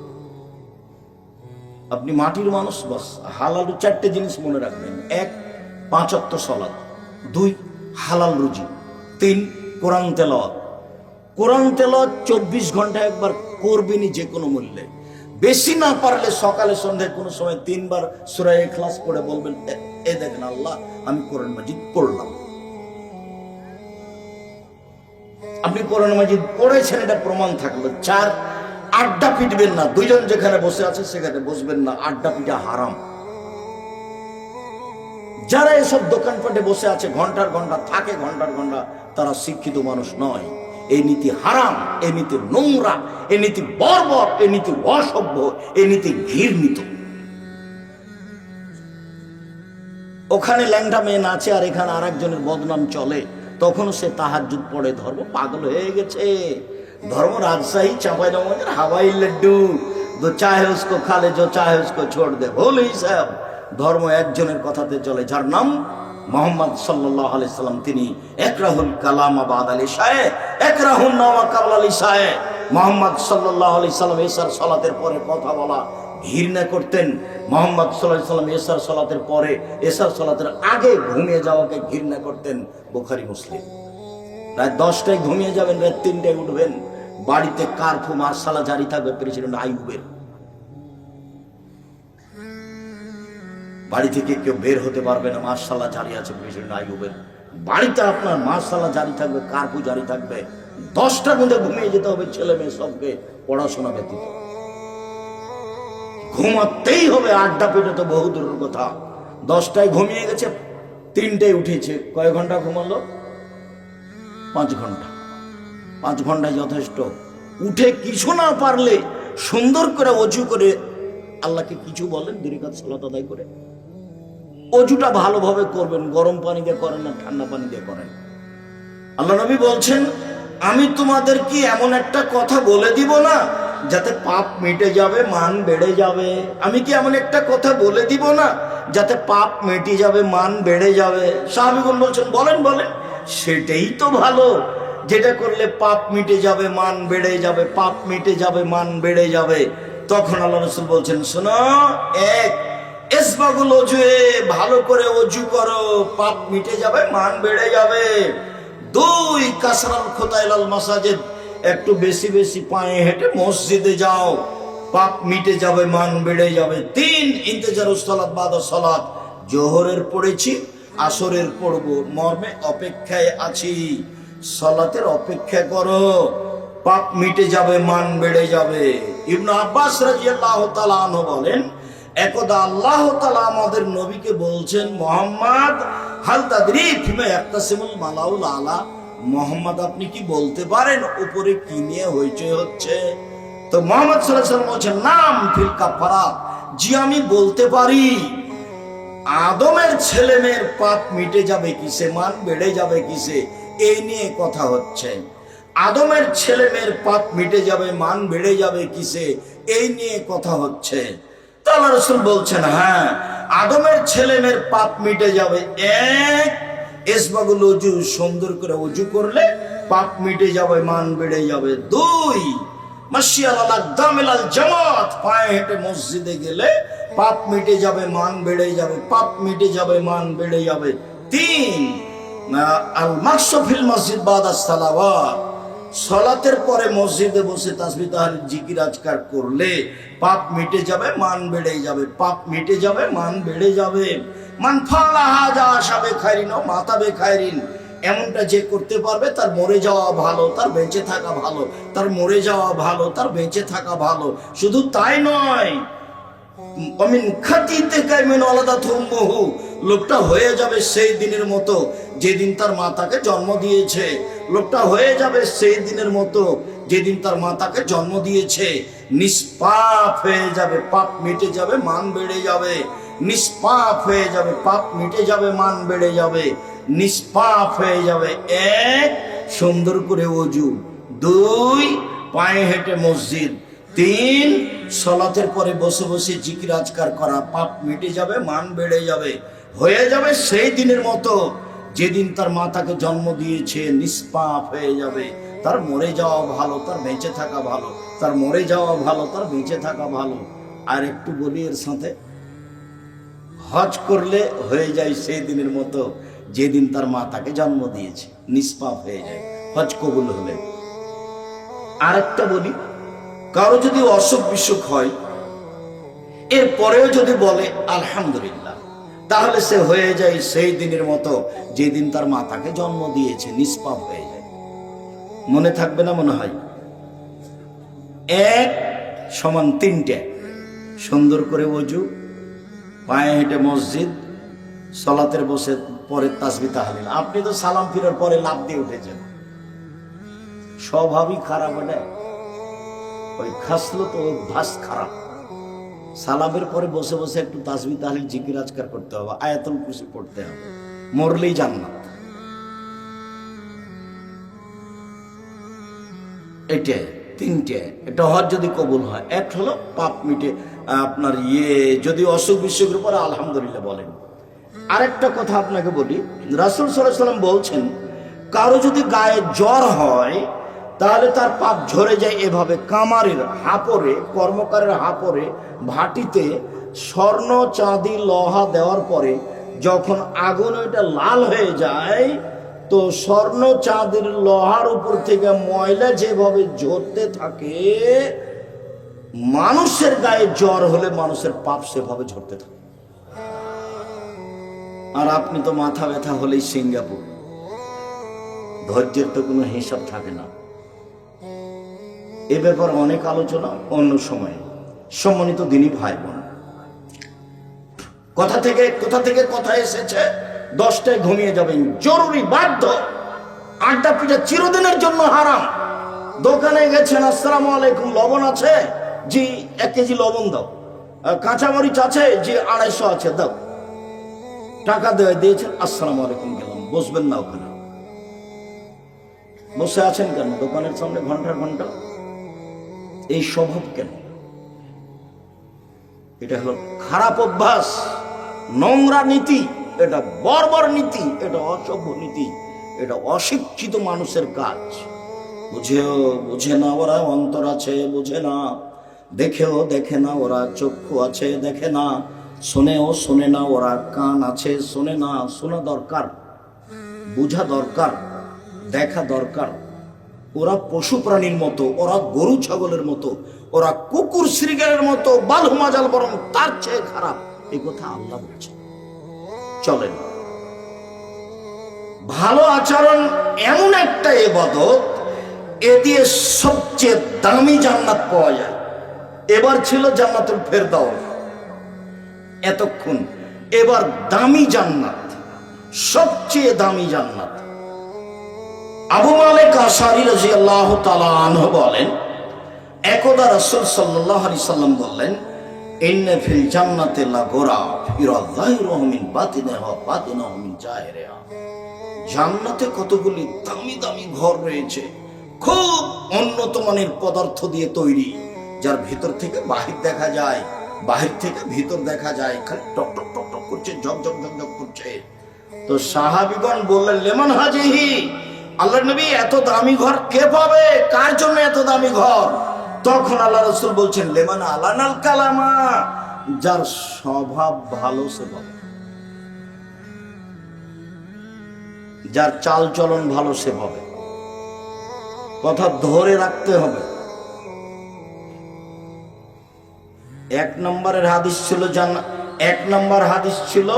Speaker 1: আপনি মাটির মানুষ, বাস হালাল 4টে জিনিস মনে রাখবেন। 1, 5 ওয়াক্ত সালাত। 2, হালাল রুজি। 3, কোরআন তেলাওয়াত। কোরআন তেলাওয়াত 24 ঘন্টা একবার করবেনই, যে কোনো মূল্যে। বেশি না পারলে সকালে সন্ধ্যায় কোনো সময় 3 বার সূরা ইখলাস পড়ে বলবেন, এ দেখেন আল্লাহ, আমি কোরআন মাজিদ পড়লাম। আপনি কোরআন মাজিদ পড়েছেন, এটা প্রমাণ থাকলো। 4, আড্ডা পিটবেন না। 2 জন যেখানে বসে আছে সেখানে বসবেন না, আড্ডা পিটা হারাম। যারা এসব দোকানপাটে বসে আছে ঘন্টার ঘন্টা থাকে, ঘন্টার ঘন্টা, তারা শিক্ষিত মানুষ নয়। এই নীতি হারাম, এই নীতি নোংরা, এই নীতি বর্বর, এই নীতি অসভ্য, এই নীতি ঘৃণিত। ওখানে ল্যাংটা মেয়ে নাচে আর এখানে আর একজনের বদনাম চলে, তখন সে তাহাজ্জুদ পড়ে। ধর্ম পাগল হয়ে গেছে। ধর্ম রাজশাহী চাঁপাইনবাবগঞ্জের হাওয়াই লাড্ডু, जो चाहे उसको खा ले, जो चाहे उसको छोड़ दे। ভুল হিসাব। ধর্ম একজনের কথাতে চলে, যার নাম মুহাম্মদ সাল্লাল্লাহু আলাইহি সাল্লাম। তিনি একরাহুল কালাম বাদাল ইশায়ে, একরাহুন নাওয়া কাবলাল ইশায়ে। মুহাম্মদ সাল্লাল্লাহু আলাইহি সাল্লাম ইশার সালাতের পরে কথা বলা ঘৃণা করতেন। মুহাম্মদ সাল্লাল্লাহু আলাইহি সাল্লাম ইশার সালাতের পরে, ইশার সালাতের আগে ঘুমিয়ে যাওয়াকে ঘৃণা করতেন। বুখারী মুসলিম। রাত 10টায় ঘুমিয়ে যাবেন, রাত 3টায় উঠবেন। বাড়িতে কারফু মার্শালা জারি থাকবে প্রেসিডেন্ট আইয়ুবের। বাড়ি থেকে কেউ বের হতে পারবে না, মার্শাল্লাহ জারি আছে প্রেসিডেন্ট আইয়ুবের। বাড়িতে আপনার মার্শাল্লাহ জারি থাকবে, কারফু জারি থাকবে। 10টার মধ্যে ঘুমিয়ে যেতে হবে ছেলে মেয়ে সবকে, পড়াশোনা ব্যতীত। ঘুমাতেই হবে। আড্ডা পেটে তো বহু দূরের কথা। 10টায় ঘুমিয়ে গেছে, 3টায় উঠেছে, কয় ঘন্টা ঘুমালো? 5 ঘন্টা। 5 ঘন্টায় যথেষ্ট। উঠে কিছু না পারলে সুন্দর করে অজু করে আল্লাহকে কিছু বলেন, 2 রাকাত সালাত আদায় করে। অজুটা ভালোভাবে করবেন, গরম পানি দিয়ে করেন না ঠান্ডা পানি দিয়ে করেন। আল্লাহ নবী বলছেন, আমি তোমাদের কি এমন একটা কথা বলে দিব না যাতে পাপ মিটে যাবে, মান বেড়ে যাবে? আমি কি এমন একটা কথা বলে দিব না যাতে পাপ মিটে যাবে, মান বেড়ে যাবে? সাহাবীগণ বলছেন, বলেন বলেন। সেটাই তো ভালো, যেটা করলে পাপ মিটে যাবে, মান বেড়ে যাবে, পাপ মিটে যাবে, মান বেড়ে যাবে। তখন আল্লাহ রাসূল বলছেন, শোনো, এক, ইসবাগুল ওজুয়ে, ভালো করে অজু করো, পাপ মিটে যাবে, মান বেড়ে যাবে। 2, কাসরাল খুতাইলাল মাসাজিদ, একটু বেশি বেশি পায়ে হেঁটে মসজিদে যাও, পাপ মিটে যাবে, মান বেড়ে যাবে। 3, ইন্তেজারুস সালাত বাদা সালাত, জোহরের পড়েছি, আসরের পড়ব, মর্মে অপেক্ষায় আছি, সালাতের অপেক্ষা করো, পাপ মিটে যাবে, মান বেড়ে যাবে। ইবনে আব্বাস রাদিয়াল্লাহু তাআলা আনহু বলেন, একদা আল্লাহ তাআলা আমাদের নবীকে বলছেন, মুহাম্মদ হাল তাদরি ফিমা ইয়াকতাসিমুল মালাউল আলা, মুহাম্মদ আপনি কি বলতে পারেন উপরে কি নিয়ে হইচই হচ্ছে? তো মুহাম্মদ সাল্লাল্লাহু আলাইহি ওয়াসাল্লাম বলছেন, নাম ফিল কাফারাত, জি আমি বলতে পারি। আদমের ছেলে মেয়ের পাপ মিটে যাবে কিসে, মান বেড়ে যাবে কিসে, এই নিয়ে কথা হচ্ছে। আদমের ছেলে মেয়ের পাপ মিটে যাবে, মান বেড়ে যাবে কিসে, এই নিয়ে কথা হচ্ছে। আল্লাহ রাসূল বলছেন, হ্যাঁ, আদমের ছেলে মেয়ের পাপ মিটে যাবে। 1, ইসবাগুল ওযু, সুন্দর করে ওযু করলে পাপ মিটে যাবে, মান বেড়ে যাবে। 2, মাশিয়াল আকদামিলাল জামাত, পায়ে হেঁটে মসজিদে গেলে পাপ মিটে যাবে, মান বেড়ে যাবে, পাপ মিটে যাবে, মান বেড়ে যাবে। 3, আল মাকসু ফিল মসজিদ বাদাস সালাওয়াত, সালাতের পরে মসজিদে বসে তাসবিহ তাহলিল জিকির আজকার করলে পাপ মিটে যাবে, মান বেড়ে যাবে, পাপ মিটে যাবে, মান বেড়ে যাবে। মান ফালা হাজা আশাবে খায়রিন ও মাতাবে খায়রিন, এমনটা যে করতে পারবে তার মরে যাওয়া ভালো, তার বেঁচে থাকা ভালো, তার মরে যাওয়া ভালো, তার বেঁচে থাকা ভালো। শুধু তাই নয়, অমিন খাতিতে কাইমিন আলাদাত উম্মুহু, লোকটা হয়ে যাবে সেই দিনের মতো যেদিন তার মা তাকে জন্ম দিয়েছে। লোকটা হয়ে যাবে সেই দিনের মতো যেদিন তার মা তাকে জন্ম দিয়েছে। নিষ্পাপ হয়ে যাবে, পাপ মিটে যাবে, মান বেড়ে যাবে। নিষ্পাপ হয়ে যাবে, পাপ মিটে যাবে, মান বেড়ে যাবে। নিষ্পাপ হয়ে যাবে। 1, সুন্দর করে ওযু। 2, পায়ে হেঁটে মসজিদ। 3, সালাতের পরে বসে বসে জিকির আজকার করা, পাপ মিটে যাবে, মান বেড়ে যাবে। হয়ে যাবে সেই দিনের মতো যেদিন তার মা তাকে জন্ম দিয়েছে। নিষ্পাপ হয়ে যাবে, তার মরে যাওয়া ভালো, তার বেঁচে থাকা ভালো, তার মরে যাওয়া ভালো, তার বেঁচে থাকা ভালো। আর একটু বলি এর সাথে, হজ করলে হয়ে যায় সেই দিনের মতো যেদিন তার মা তাকে জন্ম দিয়েছে। নিষ্পাপ হয়ে যায়, হজ কবুল হলে। আরেকটা বলি, কারো যদি অসুখ বিসুখ হয়, এর পরেও যদি বলে আলহামদুলিল্লাহ, তাহলে সে হয়ে যায় সেই দিনের মতো যেদিন তার মা তাকে জন্ম দিয়েছে। নিষ্পাপ হয়ে যায়। মনে থাকবে না মনে হয়? 1 সমান 3টে, সুন্দর করে ওযু, পায়ে হেঁটে মসজিদ, সালাতের বসে পরে তাসবিহ তাহলিল। আপনি তো সালাম ফিরার পরে লাফ দিয়ে উঠেছেন, স্বভাবই খারাপ। এটা ওই খাসলো তো অভ্যাস খারাপ। সালামের পরে বসে বসে একটু তাসবিহ তাহলিল জিকির আজকার করতে হবে, আয়াতুল কুরসি পড়তে হবে, মরলেই জান্নাত। এটা 3টে। এটা হজ যদি কবুল হয়। 1 হলো পাপ মিটে, আপনার যদি অসুখ বিসুখের উপরে আলহামদুলিল্লাহ বলেন। আরেকটা কথা আপনাকে বলি, রাসূল সাল্লাল্লাহু আলাইহি ওয়াসাল্লাম বলছেন, কারো যদি গায়ে জ্বর হয় তাহলে তার পাপ ঝরে যায় এভাবে, কামারের হাপরে, কর্মকারের হাপরে, ভাটিতে স্বর্ণ চাঁদি লোহা দেওয়ার পরে যখন আগুন ওইটা লাল হয়ে যায়, তো স্বর্ণ চাঁদির লোহার উপর থেকে ময়লা যেভাবে ঝরতে থাকে, মানুষের গায়ে জ্বর হলে মানুষের পাপ সেভাবে ঝরতে থাকে। আর আপনি তো মাথা ব্যথা হলেই সিঙ্গাপুর, ধৈর্যের তো কোনো হিসাব থাকে না। এ ব্যাপারে অনেক আলোচনা অন্য সময়ে। সম্মানিত দিনী ভাই বোন, কোথা থেকে কথা এসেছে? 10টায় ঘুমিয়ে যাবেন, জরুরি, বাধ্য। আড্ডা পিঠা চিরদিনের জন্য হারাম। দোকানে গেছেন, আসসালামু আলাইকুম, লবণ আছে? জি 1 কেজি লবণ দাও। কাঁচামরিচ আছে? জি 250 আছে, দাও। টাকা দিয়েছেন, আসসালামু আলাইকুম, গেলাম। বসবেন না ওখানে। বসে আছেন কেন দোকানের সামনে ঘন্টার ঘন্টা? এই স্বভাব কেন? এটা হলো খারাপ অভ্যাস, নোংরা নীতি, এটা বর্বর নীতি, এটা অসভ্য নীতি, এটা অশিক্ষিত মানুষের কাজ। বুঝে না ওরা, অন্তর আছে বুঝে না, দেখেও দেখে না ওরা, চক্ষু আছে দেখে না, শোনে না ওরা, কান আছে শোনে না। শোনা দরকার, বোঝা দরকার, দেখা দরকার। ওরা পশু প্রাণীর মতো, ওরা গরু ছাগলের মতো, ওরা কুকুর শ্রীগালের মতো, বালু মাজাল বরং তার চেয়ে খারাপ। এই কথা আল্লাহ বলছে। চলেন, ভালো আচরণ এমন একটা ইবাদত, এ দিয়ে সবচেয়ে দামি জান্নাত পাওয়া যায়। এবার ছিল জান্নাতুল ফেরদাউস, এতক্ষণ। এবার দামি জান্নাত, সবচেয়ে দামি জান্নাত। আবু মালিক আশআরী রাদিয়াল্লাহু তাআলা আনহু বলেন, একদা রাসূল সাল্লাল্লাহু আলাইহি সাল্লাম বললেন, ইন্না ফিল জান্নাতি লাগুরাফ ইরা যাহিরুহু মিন বাতিনিহা বাতিনুহু মিন জাহিরিহা। জান্নাতে কতগুলি দামি দামি ঘর রয়েছে, খুব উন্নত মানের পদার্থ দিয়ে তৈরি, যার ভিতর থেকে বাহির দেখা যায়, বাহির থেকে ভিতর দেখা যায়, খালি টক টক টক টক করছে, ঝকঝক ঝকঝক করছে। তো সাহাবীগণ বললেন, লিমান হাজিহি, আল্লাহর নবী এত দামি ঘর কে পাবে? কার জন্য এত দামি ঘর? তখন আল্লাহ রাসূল বলছেন, লিমান আলানাল কালামা, যার স্বভাব ভালো সে পাবে, যার চাল চলন ভালো সে পাবে। কথা ধরে রাখতে হবে। 1 নম্বরের হাদিস ছিল জান্নাত, 1 নম্বর হাদিস ছিল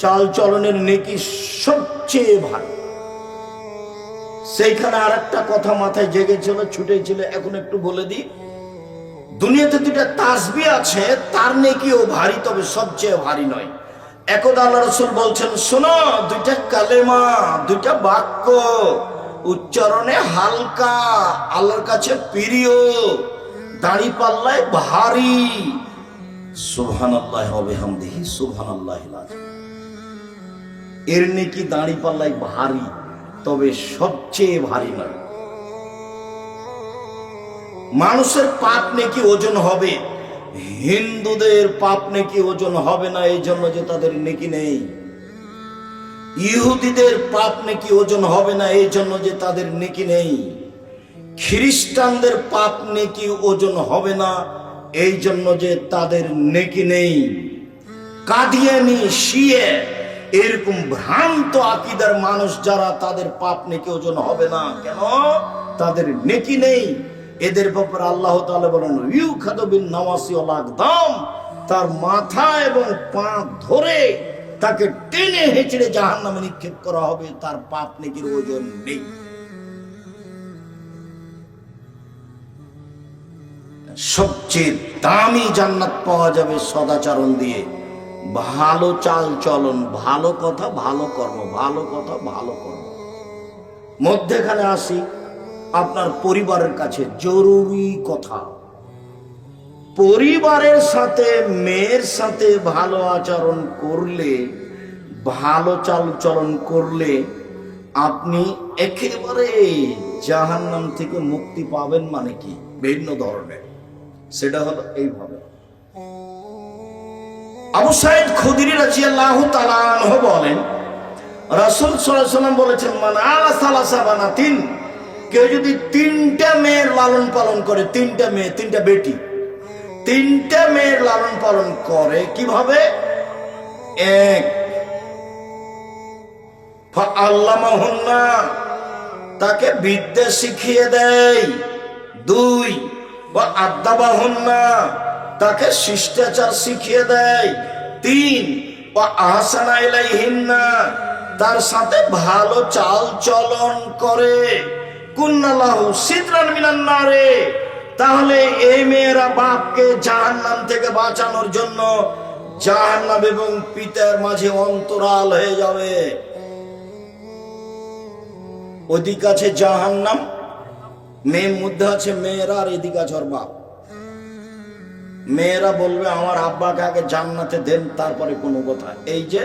Speaker 1: চাল চলনের নেকি সবচেয়ে ভালো। সেইখানে আরেকটা কথা মাথায় জেগেছিল, ছুটেছিল, এখন একটু বলে দিই। দুনিয়াতে 2টা তাসবিহ আছে, তার নেকিও ভারী, তবে সবচেয়ে ভারী নয়। একদা আল্লাহ রাসূল বলছেন, শোনো, 2টা কালেমা, 2টা বাক্য উচ্চারণে হালকা, আল্লাহর কাছে প্রিয়, দাড়ি পাল্লায় ভারী। সুবহানাল্লাহি ওয়া বিহামদিহি সুবহানাল্লাহিল আযীম। এর নেকি দাড়ি পাল্লায় ভারী, তবে সবচেয়ে ভারী নয়। মানুষের পাপ নেকি ওজন হবে, হিন্দুদের পাপ নেকি ওজন হবে না, এই জন্য যে তাদের নেকি নেই। ইহুদিদের পাপ নেকি ওজন হবে না, এই জন্য যে তাদের নেকি নেই। খ্রিস্টানদের পাপ নেকি ওজন হবে না, এই জন্য যে তাদের নেকি নেই। কাদিয়ানি, শিয়ে, এরকম ভ্রান্ত আকীদার মানুষ যারা, তাদের পাপ নেকি ওজন হবে না। কেন? তাদের নেকি নেই। এদের ব্যাপারে আল্লাহ তাআলা বলেন, ইউখাযু বিন নাওয়াসি ওয়াল আকদাম, তার মাথা এবং পা ধরে তাকে টেনে হেঁচড়ে জাহান্নামে নিক্ষেপ করা হবে, তার পাপ নেকির ওজন নেই। সবচেয়ে দামি জান্নাত পাওয়া যাবে সদাচরণ দিয়ে, ভালো চাল চলন, ভালো কথা, ভালো কর্ম, ভালো কথা, ভালো কর্ম। মধ্যেখানে আসি আপনার পরিবারের কাছে, জরুরি কথা। পরিবারের সাথে, মেয়ের সাথে ভালো আচরণ করলে, ভালো চাল চলন করলে আপনি একেবারে জাহান্নাম থেকে মুক্তি পাবেন। মানে কি? ভিন্ন ধরনের। সেটা হলো এইভাবে। আবু সাঈদ খুদরি রাদিয়াল্লাহু তাআলা আনহু বলেন, রাসূল সাল্লাল্লাহু আলাইহি ওয়াসাল্লাম বলেছেন, মান আলা সালাসা বানাতিন, কেউ যদি 3টা মেয়ের লালন পালন করে, 3টা মেয়ে, 3টা বেটি, 3টা মেয়ের লালন পালন করে, কিভাবে? 1, ফাআল্লামাহুন্না, তাকে বিদ্যা শিখিয়ে দেয়। 2, ওয়া আদাবাহুন্না, তাকে শিষ্টাচার শিখিয়ে দেয়। 3, ওয়া আহসানা ইলাইহিন্না, তার সাথে ভালো চাল চলন করে। কুন্নালাহু সিদরান মিনান নারে, তাহলে এই মেয়েরা বাপকে জাহান্নাম থেকে বাঁচানোর জন্য জাহান্নাম এবং পিতার মাঝে অন্তরাল হয়ে যাবে। ওদিকে আছে জাহান্নাম, মেয়ের মধ্যে আছে মেয়েরা, আর এদিকে আছে ওর বাপ। মেয়েরা বলবে আমার আব্বাকে আগে জান্নাতে দেন, তারপরে কোনো কথা। এই যে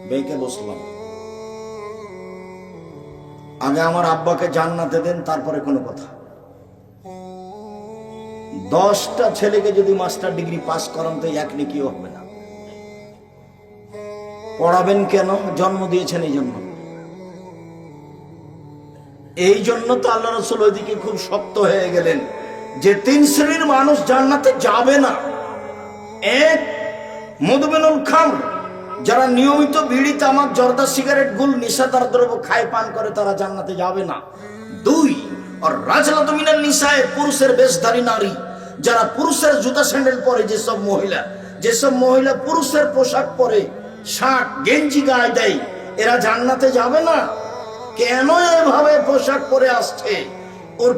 Speaker 1: বেঁকে বসলাম, আগে আমার আব্বাকে জান্নাতে দেন, তারপরে কোনো কথা। 10টা ছেলেকে যদি মাস্টার ডিগ্রি পাস করান তো এক নেকিও হবে না। পড়াবেন কেন? জন্ম দিয়েছেন এই জন্য। এই জন্য তো আল্লাহ রাসূল ওইদিকে খুব শক্ত হয়ে গেলেন যে 3 শ্রেণীর মানুষ জান্নাতে যাবে না। 1, মুদমিনুল খামর, যারা নিয়মিত বিড়ি, তামাক, জর্দা, সিগারেট, গুল, নেশাদার দ্রব্য খায় পান করে, তারা জান্নাতে যাবে না। 2, আর রাজলাতু মিনান নিসায়ে, পুরুষের বেশধারী নারী, যারা পুরুষের জুতা স্যান্ডেল পরে, যেসব মহিলা পুরুষের পোশাক পরে, শার্ট গেঞ্জি গায়ে দেয়, এরা জান্নাতে যাবে না। কেন এভাবে পোশাক পরে আসছে? ওর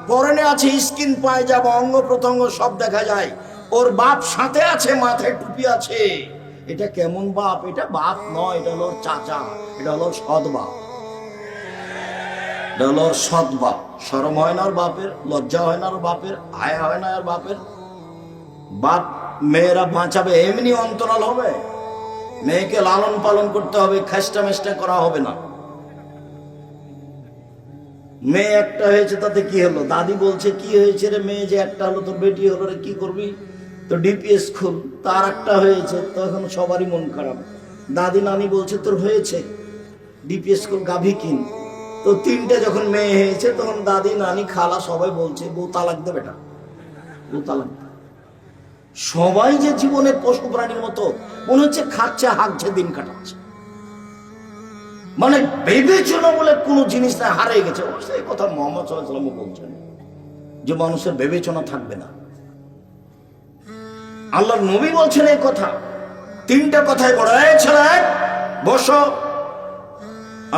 Speaker 1: পরনে আছে স্কিন পায়জামা, অঙ্গ প্রত্যঙ্গ সব দেখা যায়। ওর বাপ সাথে আছে, মাথায় টুপি আছে। এটা কেমন বাপ? এটা বাপ নয়, এটা হলো চাচা, এটা হলো সৎ বাপ, এটা হলো সৎ বাপ। শরম হয় না ওর বাপের, লজ্জা হয় না ওর বাপের, হায়া হয় না ওর বাপের। বাপ মেয়েরা বাঁচাবে এমনি অন্তরাল হবে? মেয়েকে লালন পালন করতে হবে, খেষ্টা মেষ্টা করা হবে না। মেয়ে একটা হয়েছে তাতে কি হলো? দাদি বলছে কি হয়েছে রে, মেয়ে যে একটা হলো, তোর বেটি হলো রে, কি করবি? তো ডিপিএস খুল। তার একটা হয়েছে, তখন সবারই মন খারাপ। দাদি নানি বলছে তোর হয়েছে, ডিপিএস খুল, গাভী কিন। তো 3টে যখন মেয়ে হয়েছে, তখন দাদি নানি খালা সবাই বলছে বউ তালাক দে বেটা, বউ তালাক দে। সবাই যে জীবনের পশু প্রাণীর মতো মনে হচ্ছে খাচ্ছে, হাঁকছে, দিন কাটাচ্ছে। মানে বিবেচনা বলে কোন জিনিস না, হারিয়ে গেছে। এই কথা মুহাম্মদ সাল্লাল্লাহু আলাইহি ওয়াসাল্লাম বলছেন যে মানুষের বিবেচনা থাকবে না। আল্লাহর নবী বলছেন এই কথা। 3টা কথাই বড়। এই ছেলে বসো,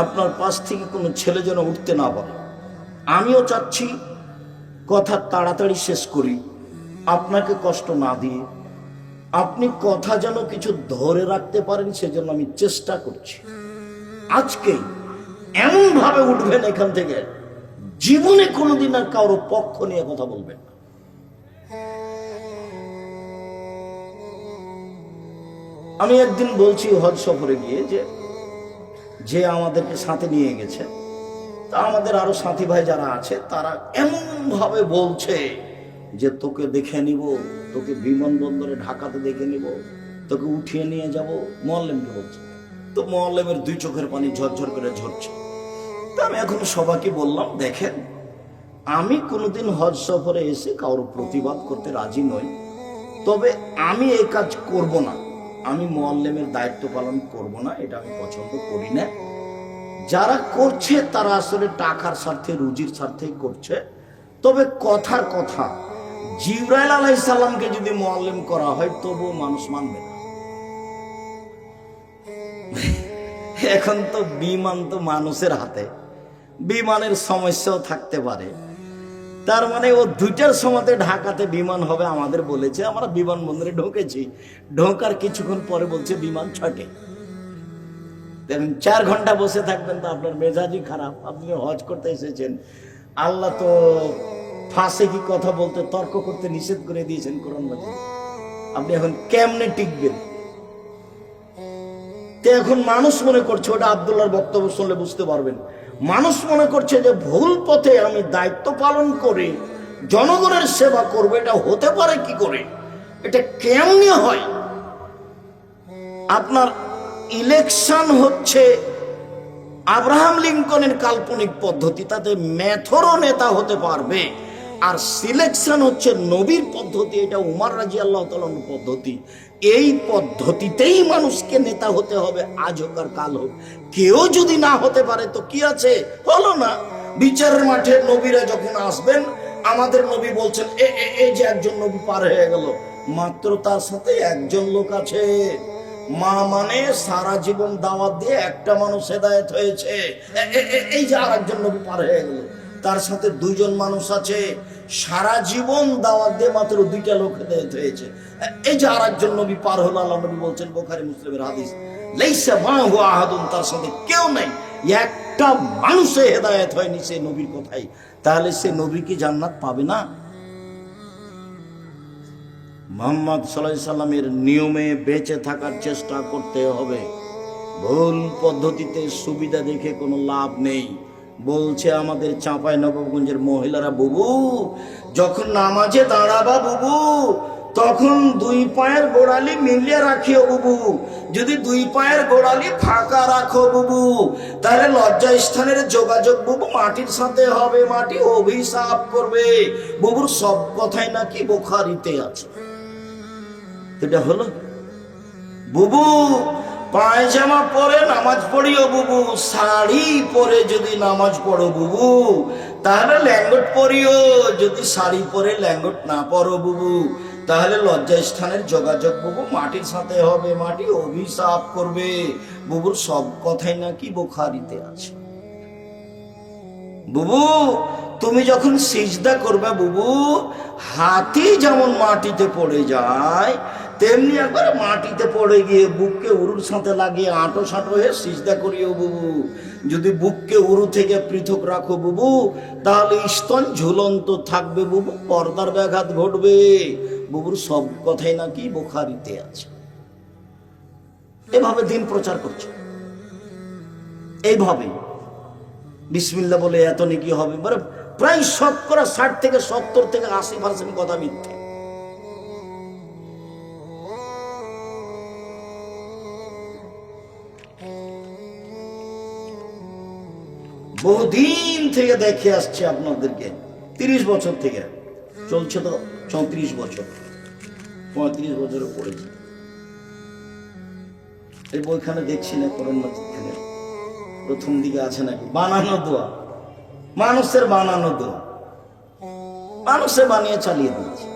Speaker 1: আপনার পাশ থেকে কোনো ছেলে যেন উঠতে না পারে। আমিও চাচ্ছি কথা তাড়াতাড়ি শেষ করি, আপনাকে কষ্ট না দিয়ে। আপনি কথা যেন কিছু ধরে রাখতে পারেন, সেজন্য আমি চেষ্টা করছি। আজকে এমন ভাবে উঠবেন এখান থেকে, জীবনে কোনোদিন আর কারো পক্ষ নিয়ে কথা বলবেন না। আমি একদিন বলছি হজ সফরে গিয়ে, যে আমাদেরকে সাথে নিয়ে গেছে, তা আমাদের আরো সাথী ভাই যারা আছে, তারা এমন ভাবে বলছে যে তোকে দেখে নিব, তোকে বিমানবন্দরে ঢাকাতে দেখে নিব, তোকে উঠিয়ে নিয়ে যাব। মুআল্লিমকে বলছে। তো মুআল্লিমের 2 চোখের পানি ঝরঝর করে ঝরছে। তো আমি এখন সবাইকে বললাম, দেখেন আমি কোনোদিন হজ সফরে এসে কারোর প্রতিবাদ করতে রাজি নই, তবে আমি এই কাজ করব না। আমি মুআল্লিমের দায়িত্ব পালন করব না, এটা আমি পছন্দ করি না। যারা করছে তারা আসলে টাকার স্বার্থে, রুজির স্বার্থেই করছে। তবে কথার কথা, জিবরাইল আলাইহিস সালামকে যদি মুআল্লিম করা হয় তবুও মানুষ মানবে না। এখন তো বিমান তো মানুষের হাতে, বিমানের সমস্যাও থাকতে পারে। তার মানে ও 2টার সময়তে ঢাকাতে বিমান হবে আমাদের বলেছে। আমরা বিমানবন্দরে ঢুকেছি, ঢোকার কিছুক্ষণ পরে বলছে বিমান 6টে। 4 ঘন্টা বসে থাকবেন তো আপনার মেজাজই খারাপ। আপনি হজ করতে এসেছেন, আল্লাহ তো ফাঁসে কি কথা বলতে, তর্ক করতে নিষেধ করে দিয়েছেন কোরআন মাজিদে। আপনি এখন কেমনে টিকবেন? তো এখন মানুষ মনে করছে, ওটা আব্দুল্লাহর বক্তব্য শুনলে বুঝতে পারবেন, মানুষ মনে করছে যে ভুল পথে আমি দায়িত্ব পালন করে জনগণের সেবা করবো। এটা হতে পারে কি করে? এটা কেমনে হয়? আপনার ইলেকশন হচ্ছে আব্রাহাম লিঙ্কনের কাল্পনিক পদ্ধতি, তাতে মেথরও নেতা হতে পারবে। আর সিলেকশন হচ্ছে নবীর পদ্ধতি, এটা উমর রাদিয়াল্লাহু তাআলার পদ্ধতি। এই পদ্ধতিতেই মানুষকে নেতা হতে হবে, আজ হোক আর কাল হোক। কেউ যদি না হতে পারে তো কি আছে, হলো না। বিচারের মাঠে নবীরা যখন আসবেন, আমাদের নবী বলছেন এই যে একজন নবী পার হয়ে গেল, মাত্র তার সাথে একজন লোক আছে। মা মানে সারা জীবন দাওয়াত দিয়ে একটা মানুষ হেদায়েত হয়েছে, এই যে আর একজন নবী পার হয়ে গেল, তার সাথে 2জন মানুষ আছে। সারা জীবন দাওয়াত দিয়ে মাত্র 2টা লোক হেদায়েত হয়েছে। এই যে আরেকজন নবী পার হলো, আল্লাহ নবী বলছেন বুখারী মুসলিমের হাদিস, লাইসা মাহু আহাদুন, তার সাথে কেউ নাই, একটা মানুষে হেদায়েত হয়নি সে নবীর কথাই। তাহলে সে নবী কি জান্নাত পাবে না? মুহাম্মদ সাল্লাল্লাহু আলাইহি সাল্লামের নিয়মে বেঁচে থাকার চেষ্টা করতে হবে। ভুল পদ্ধতিতে সুবিধা দেখে কোনো লাভ নেই। বলছে আমাদের চাঁপাই নবাবগঞ্জের মহিলারা, বুবু যখন নামাজে দাঁড়াবা বুবু, তখন 2 পায়ের গোড়ালি মিলিয়ে রাখিও বুবু। যদি 2 পায়ের গোড়ালি ফাঁকা রাখো বুবু, তাহলে লজ্জা স্থানের যোগাযোগ বুবু মাটির সাথে হবে, মাটি অভিশাপ করবে। বুবুর সব কথাই নাকি বুখারীতে আছে। এটা হলো বুবু পায়জামা পরে নামাজ পড়িও বুবু, শাড়ি পরে যদি নামাজ পড়ো বুবু তাহলে ল্যাঙ্গট পরিও, যদি শাড়ি পরে ল্যাঙ্গট না পরো বুবু তাহলে লজ্জা স্থানের যোগাযোগ বুবু মাটির সাথে হবে, মাটি অভিশাপ করবে। বুবুর সব কথাই নাকি বুখারীতে আছে। বুবু তুমি যখন সিজদা করবে বুবু, হাতি যেমন মাটিতে পড়ে যায় তেমনি একবার মাটিতে পড়ে গিয়ে বুককে উরুর সাথে লাগিয়ে আঁটো সাঁটো হয়ে সিজদা করিও বুবু। যদি বুককে উরু থেকে পৃথক রাখো বুবু তাহলে স্তন ঝুলন্ত থাকবে বুবু, পর্দার ব্যাঘাত ঘটবে। বুবুর সব কথাই নাকি বুখারীতে আছে। এভাবে দিন প্রচার করছে, এইভাবে বিসমিল্লাহ বলে এত নেকি হবে, মানে প্রায় 60 থেকে 70 থেকে 80% কথা মিথ্যে। বহুদিন থেকে দেখে আসছে আপনাদেরকে, 30 বছর থেকে চলছে, তো 34 বছর 35 বছরে পড়েছে। এই বইখানে দেখছি না করোন মসজিদখানে প্রথম দিকে আছে নাকি বানানো দোয়া, মানুষের বানানো দোয়া, মানুষে বানিয়ে চালিয়ে দিয়েছে।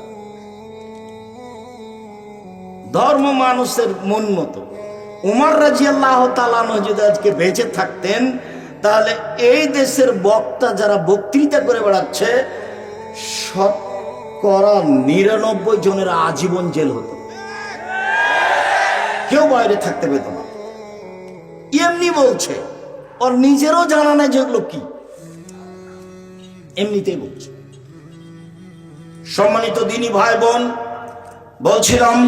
Speaker 1: ধর্ম মানুষের মন মতো। উমর রাদিয়াল্লাহু তাআলা আনহু যদি আজকে বেঁচে থাকতেন তাহলে এই দেশের বক্তা যারা বক্তৃতা করে বেড়াচ্ছে 99 জনের আজীবন জেল হতো, কেউ বাইরে থাকতে পেত না। এমনি বলছে, ওর নিজেরও জানা নাই যেগুলো কি, এমনিতেই বলছে। সম্মানিত দিনী ভাই বোন, বলছিলাম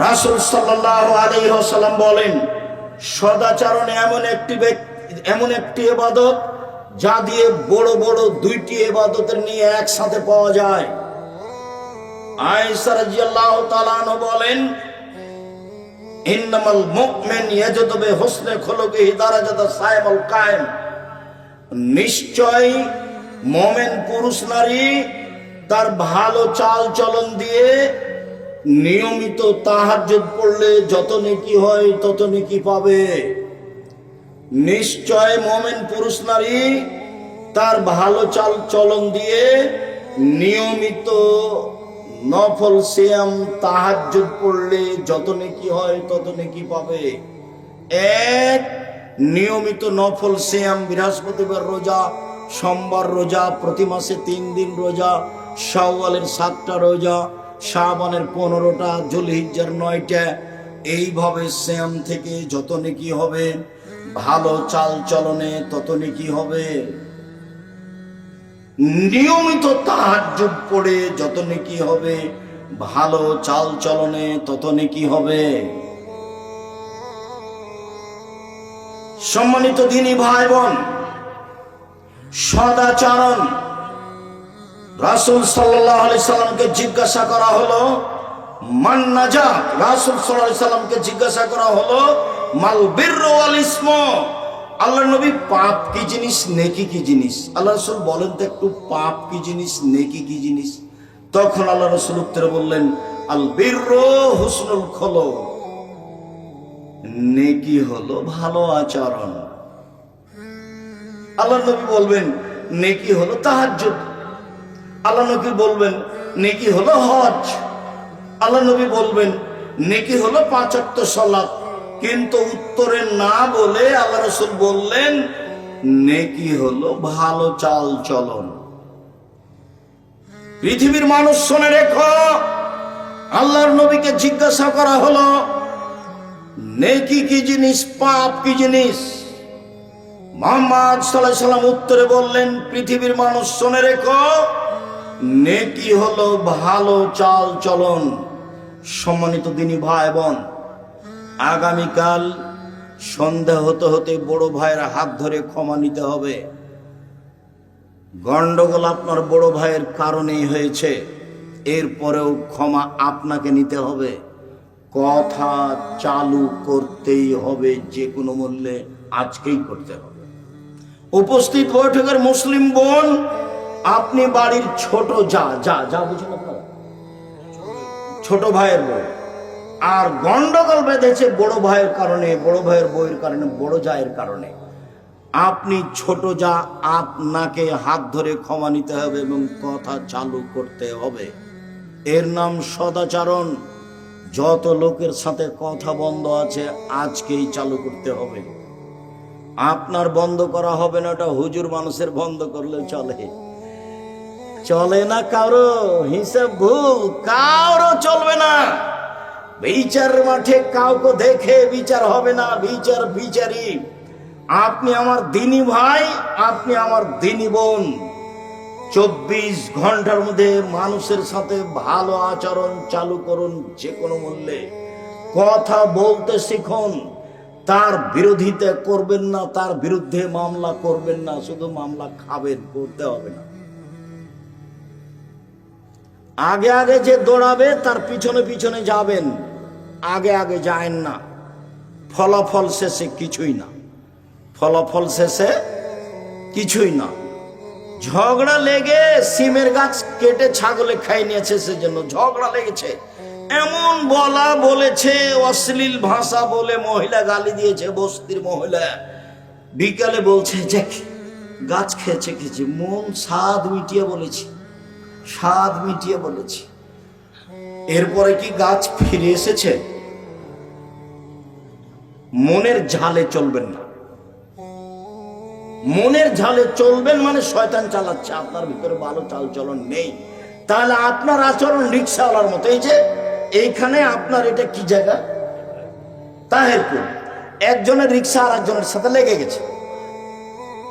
Speaker 1: রাসূল সাল্লাল্লাহু আলাইহি ওয়াসাল্লাম বলেন সদাচরণ এমন একটি ইবাদত যা দিয়ে বড় বড় 2টি ইবাদতের নিয়ে একসাথে পাওয়া যায়। আয়েশা রাদিয়াল্লাহু তাআলা আনহা বলেন ইন্নামাল মুমিন ইয়াজদু বিহুসনি খুলুকিহি দারাজাতাস সাইমুল কায়েম, নিশ্চয় মুমিন পুরুষ নারী তার ভালো চাল চলন দিয়ে নিয়মিত তাহাজ্জুদ পড়লে যত নেকি হয় তত নেকি পাবে। নিশ্চয় মুমিন পুরুষ নারী তার ভালো চাল চলন দিয়ে নিয়মিত নফল সিয়াম তাহাজ্জুদ পড়লে যত নেকি হয় তত নেকি পাবে। এক, নিয়মিত নফল সিয়াম, বৃহস্পতিবার রোজা, সোমবার রোজা, প্রতি মাসে 3 দিন রোজা, শাওয়ালের 7টা রোজা, শাবানের 15টা, যুলহিজ্জার 9টা, এইভাবে সিয়াম থেকে যত নেকি হবে, ভালো চাল চলনে তত নেকি হবে। নিয়মিত তাহাজ্জুদ পড়ে যত নেকি হবে, ভালো চাল চলনে তত নেকি হবে। সম্মানিত দিনী ভাই বোন, সদাচরণ রাসূল সাল্লাল্লাহু আলাইহি সাল্লামকে জিজ্ঞাসা করা হলো মান নাজাত, রাসূল সাল্লাল্লাহু আলাইহি সাল্লামকে জিজ্ঞাসা করা হলো মাল বিররু ওয়াল ইসমু, আল্লাহর নবী পাপ কি জিনিস, নেকি কি জিনিস? আল্লাহ রাসূল বলেন তো একটু, পাপ কি জিনিস, নেকি কি জিনিস? তখন আল্লাহ রাসূল উত্তরে বললেন আল বিররু হুসনুল খুলুক, নেকি হলো ভালো আচরণ। আল্লাহ নবী বলবেন নেকি হলো তাহাজ্জুদ, আল্লাহ নবী বলবেন নেকি হলো হজ, আল্লাহ নবী বলবেন নেকি হলো 5 ওয়াক্ত সালাত। কিন্তু উত্তরে না বলে আল্লাহ রাসূল বললেন নেকি হলো ভালো চাল চলন। পৃথিবীর মানুষ শুনে রেখো, আল্লাহর নবীকে জিজ্ঞাসা করা হলো নেকি কি জিনিস, পাপ কি জিনিস? মুহাম্মদ সাল্লাল্লাহু আলাইহি সাল্লাম উত্তরে বললেন, পৃথিবীর মানুষ শুনে রেখো, নেকি হলো ভালো চাল চলন। সম্মানিত দিনী ভাই বোন, আগামীকাল সন্ধ্যা হতে হতে বড় ভাইয়ের হাত ধরে ক্ষমা নিতে হবে। গন্ডগোল আপনার বড় ভাইয়ের কারণেই হয়েছে, এরপরেও ক্ষমা আপনাকে নিতে হবে। কথা চালু করতেই হবে, যে কোনো মূল্যে আজকেই করতে হবে। উপস্থিত বৈঠকের মুসলিম বোন, আপনি বাড়ির ছোট যা বুঝুন আপনারা, ছোট ভাইয়ের বউ, আর গন্ডগোল বেঁধেছে বড় ভাইয়ের কারণে, বড় ভাইয়ের বউয়ের কারণে, বড় জায়ের কারণে। আপনি ছোট যা, আপনাকে হাত ধরে ক্ষমা নিতে হবে এবং কথা চালু করতে হবে। এর নাম সদাচরণ। যত লোকের সাথে কথা বন্ধ আছে আজকেই চালু করতে হবে। আপনার বন্ধ করা হবে না, ওটা হুজুর মানুষের বন্ধ করলে চলে না। কারো হিসাব ভুল কারো চলবে না। বিচার মাঠে কাউকে দেখে বিচার হবে না, বিচার বিচারি। আপনি আমার দিনী ভাই, আপনি আমার দিনী বোন। 24 ঘন্টার মধ্যে মানুষের সাথে ভালো আচরণ চালু করুন, যে কোনো মূল্যে। কথা বলতে শিখুন, তার বিরোধিতা করবেন না, তার বিরুদ্ধে মামলা করবেন না, শুধু মামলা খাবেন, করতে হবে না। আগে আগে যে দৌড়াবে তার পিছনে পিছনে যাবেন, আগে আগে যায়েন না। ফলাফল শেষে কিছুই না, ফলাফল শেষে কিছুই না। ঝগড়া লেগে সিমের গাছ কেটে ছাগলে খাই নিয়েছে, সেজন্য ঝগড়া লেগেছে। এমন বলেছে, অশ্লীল ভাষা বলে মহিলা গালি দিয়েছে, বস্তির মহিলা। বিকালে বলছে যে গাছ খেয়েছে কিছু, মন স্বাদ মিটিয়ে বলেছি। এরপরে কি গাছ ফিরে এসেছে? মনের ঝালে চলবেন না। মনের ঝালে চলবেন মানে শয়তান চালাচ্ছে, আপনার ভিতরে ভালো চাল চলন নেই। তাহলে আপনার আচরণ রিক্সাওয়ালার মতো। এই যে এইখানে আপনার এটা কি জায়গা? তাহেরপুর। একজনের রিক্সা আর একজনের সাথে লেগে গেছে,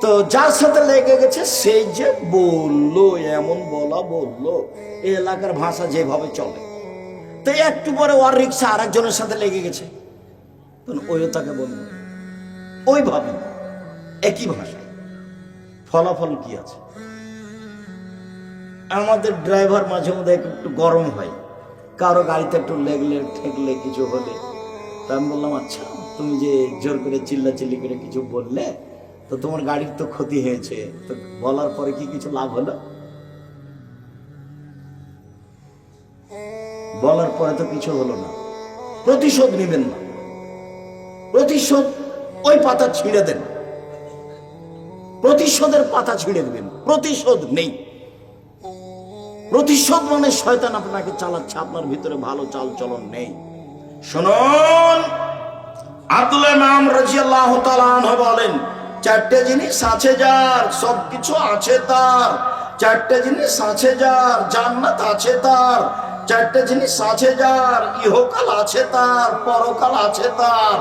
Speaker 1: তো যার সাথে লেগে গেছে সেই যে বললো, এমন বললো, এই এলাকার ভাষা যেভাবে চলে, তো একটু পরে ওর রিক্সা আর একজনের সাথে লেগে গেছে, ওইও তাকে বলবো ওইভাবে একই ভাষায়। ফলাফল কি আছে? আমাদের ড্রাইভার মাঝে মধ্যে একটু গরম হয়, কারো গাড়িতে একটু লেগলে ঠেকলে কিছু হলে, তা আমি বললাম, আচ্ছা তুমি যে জোর করে চিল্লাচিল্লি করে কিছু বললে, তো তোমার গাড়ির তো ক্ষতি হয়েছে, তো বলার পরে কি কিছু লাভ হলো? বলার পরে তো কিছু হলো না। প্রতিশোধ নেবেন না, প্রতিশোধ ওই পাতা ছিঁড়ে দেন, প্রতিশোধের পাতা ছিঁড়ে দেবেন। প্রতিশোধ নেই। প্রতিশোধ মানে শয়তান আপনাকে চালাচ্ছে, আপনার ভিতরে ভালো চাল চলন নেই। শুনুন, আব্দুল্লাহ ইমাম রাদিয়াল্লাহু তাআলা আনহু বলেন, 4টে জিনিস আছে যার, সবকিছু আছে তার। 4টে জিনিস আছে যার, জান্নাত আছে তার। 4টে জিনিস আছে যার, ইহকাল আছে তার, পরকাল আছে তার।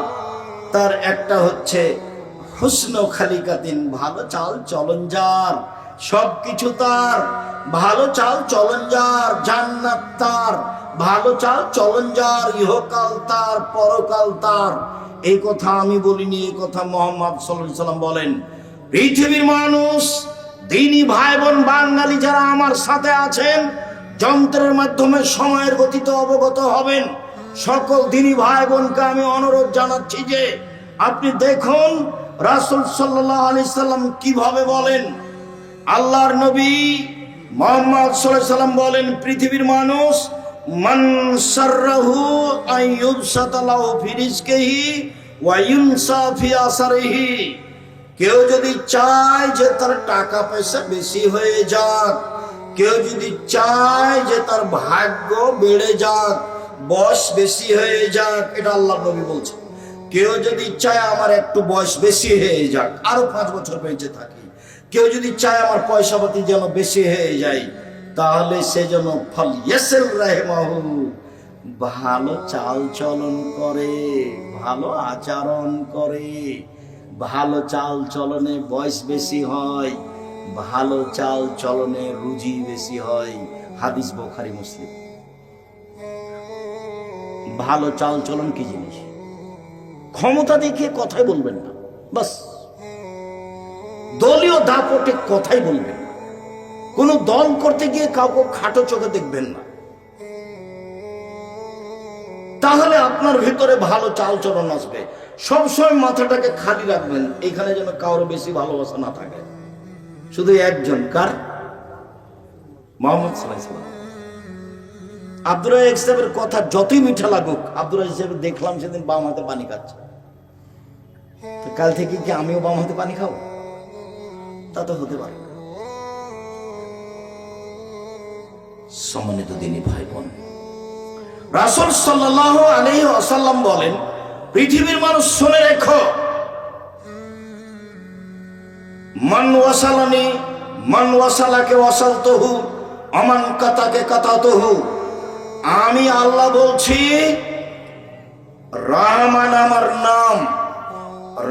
Speaker 1: তার একটা হচ্ছে হুসনু খালিকাতিন, ভালো চাল চলন যার, সবকিছু তার। ভালো চাল চলন যার, জান্নাত তার। ভালো চাল চলন যার, ইহকাল তার, পরকাল তার। এই কথা আমি বলিনি, এই কথা মুহাম্মদ সাল্লাল্লাহু আলাইহি ওয়াসাল্লাম বলেন। পৃথিবীর মানুষ, দিনী ভাই বোন বাঙালি যারা আমার সাথে আছেন, যন্ত্রের মাধ্যমে সময়ের গতিতে অবগত হবেন। সকল দিনী ভাই বোনকে আমি অনুরোধ জানাচ্ছি যে আপনি দেখুন রাসূল সাল্লাল্লাহু আলাইহি সাল্লাম কিভাবে বলেন। আল্লাহর নবী মুহাম্মদ সাল্লাল্লাহু আলাইহি সাল্লাম বলেন, পৃথিবীর মানুষ, মান সাররাহু আইয়ুবসাতা লাহু ফি রিজকিহি ওয়া ইউনসা ফি আসারিহি। কেউ যদি চায় যে তার টাকা পয়সা বেশি হয়ে যাক, কেউ যদি চায় যে তার ভাগ্য বেড়ে যাক, বয়স বেশি হয়ে যাক, এটা আল্লাহর নবী বলছেন। কেউ যদি চায় আমার একটু বয়স বেশি হয়ে যাক, আরো 5 বছর বেঁচে থাকি, কেউ যদি চায় আমার পয়সা পাতি যেন বেশি হয়ে যায়, তাহলে সে যেন ফালিয়াসিল রাহিমাহু ভালো চাল চলন করে, ভালো আচরণ করে। ভালো চাল চলনে বয়স বেশি হয়, ভালো চাল চলনে রুজি বেশি হয়। হাদিস বুখারী মুসলিম। ভালো চাল চলন কি জিনিস? ক্ষমতা দেখিয়ে কথাই বলবেন না, বাস। দলীয় দাপটে কথাই বলবেন না। কোন দল করতে গিয়ে কাউকে খাটো চোখে দেখবেন না। তাহলে আপনার ভিতরে ভালো চাল চলন আসবে। সবসময় মাথাটাকে খালি রাখবেন, এখানে যেন কারোর বেশি ভালোবাসা না থাকে। শুধু একজন, কার? মুহাম্মদ সাল্লাল্লাহু আলাইহি ওয়াসাল্লাম। আব্দুর রাজ্জাক সাহেবের কথা যতই মিঠা লাগুক, আব্দুর রাজ্জাক সাহেব দেখলাম সেদিন বাম হাতে পানি খাচ্ছে, তো কাল থেকে কি আমিও বাম হাতে পানি খাবো? তা তো হতে পারে না। সম্মানিত দিনী ভাই বোন, রাসূল সাল্লাল্লাহু আলাইহি ওয়াসাল্লাম বলেন, পৃথিবীর মানুষ শুনে রেখো, মান ওয়াসালানি মান ওয়াসালাকে ওয়াসালতুহু আমান কাতাকে কাতাতুহু। আমি আল্লাহ বলছি, রহমান আমার নাম,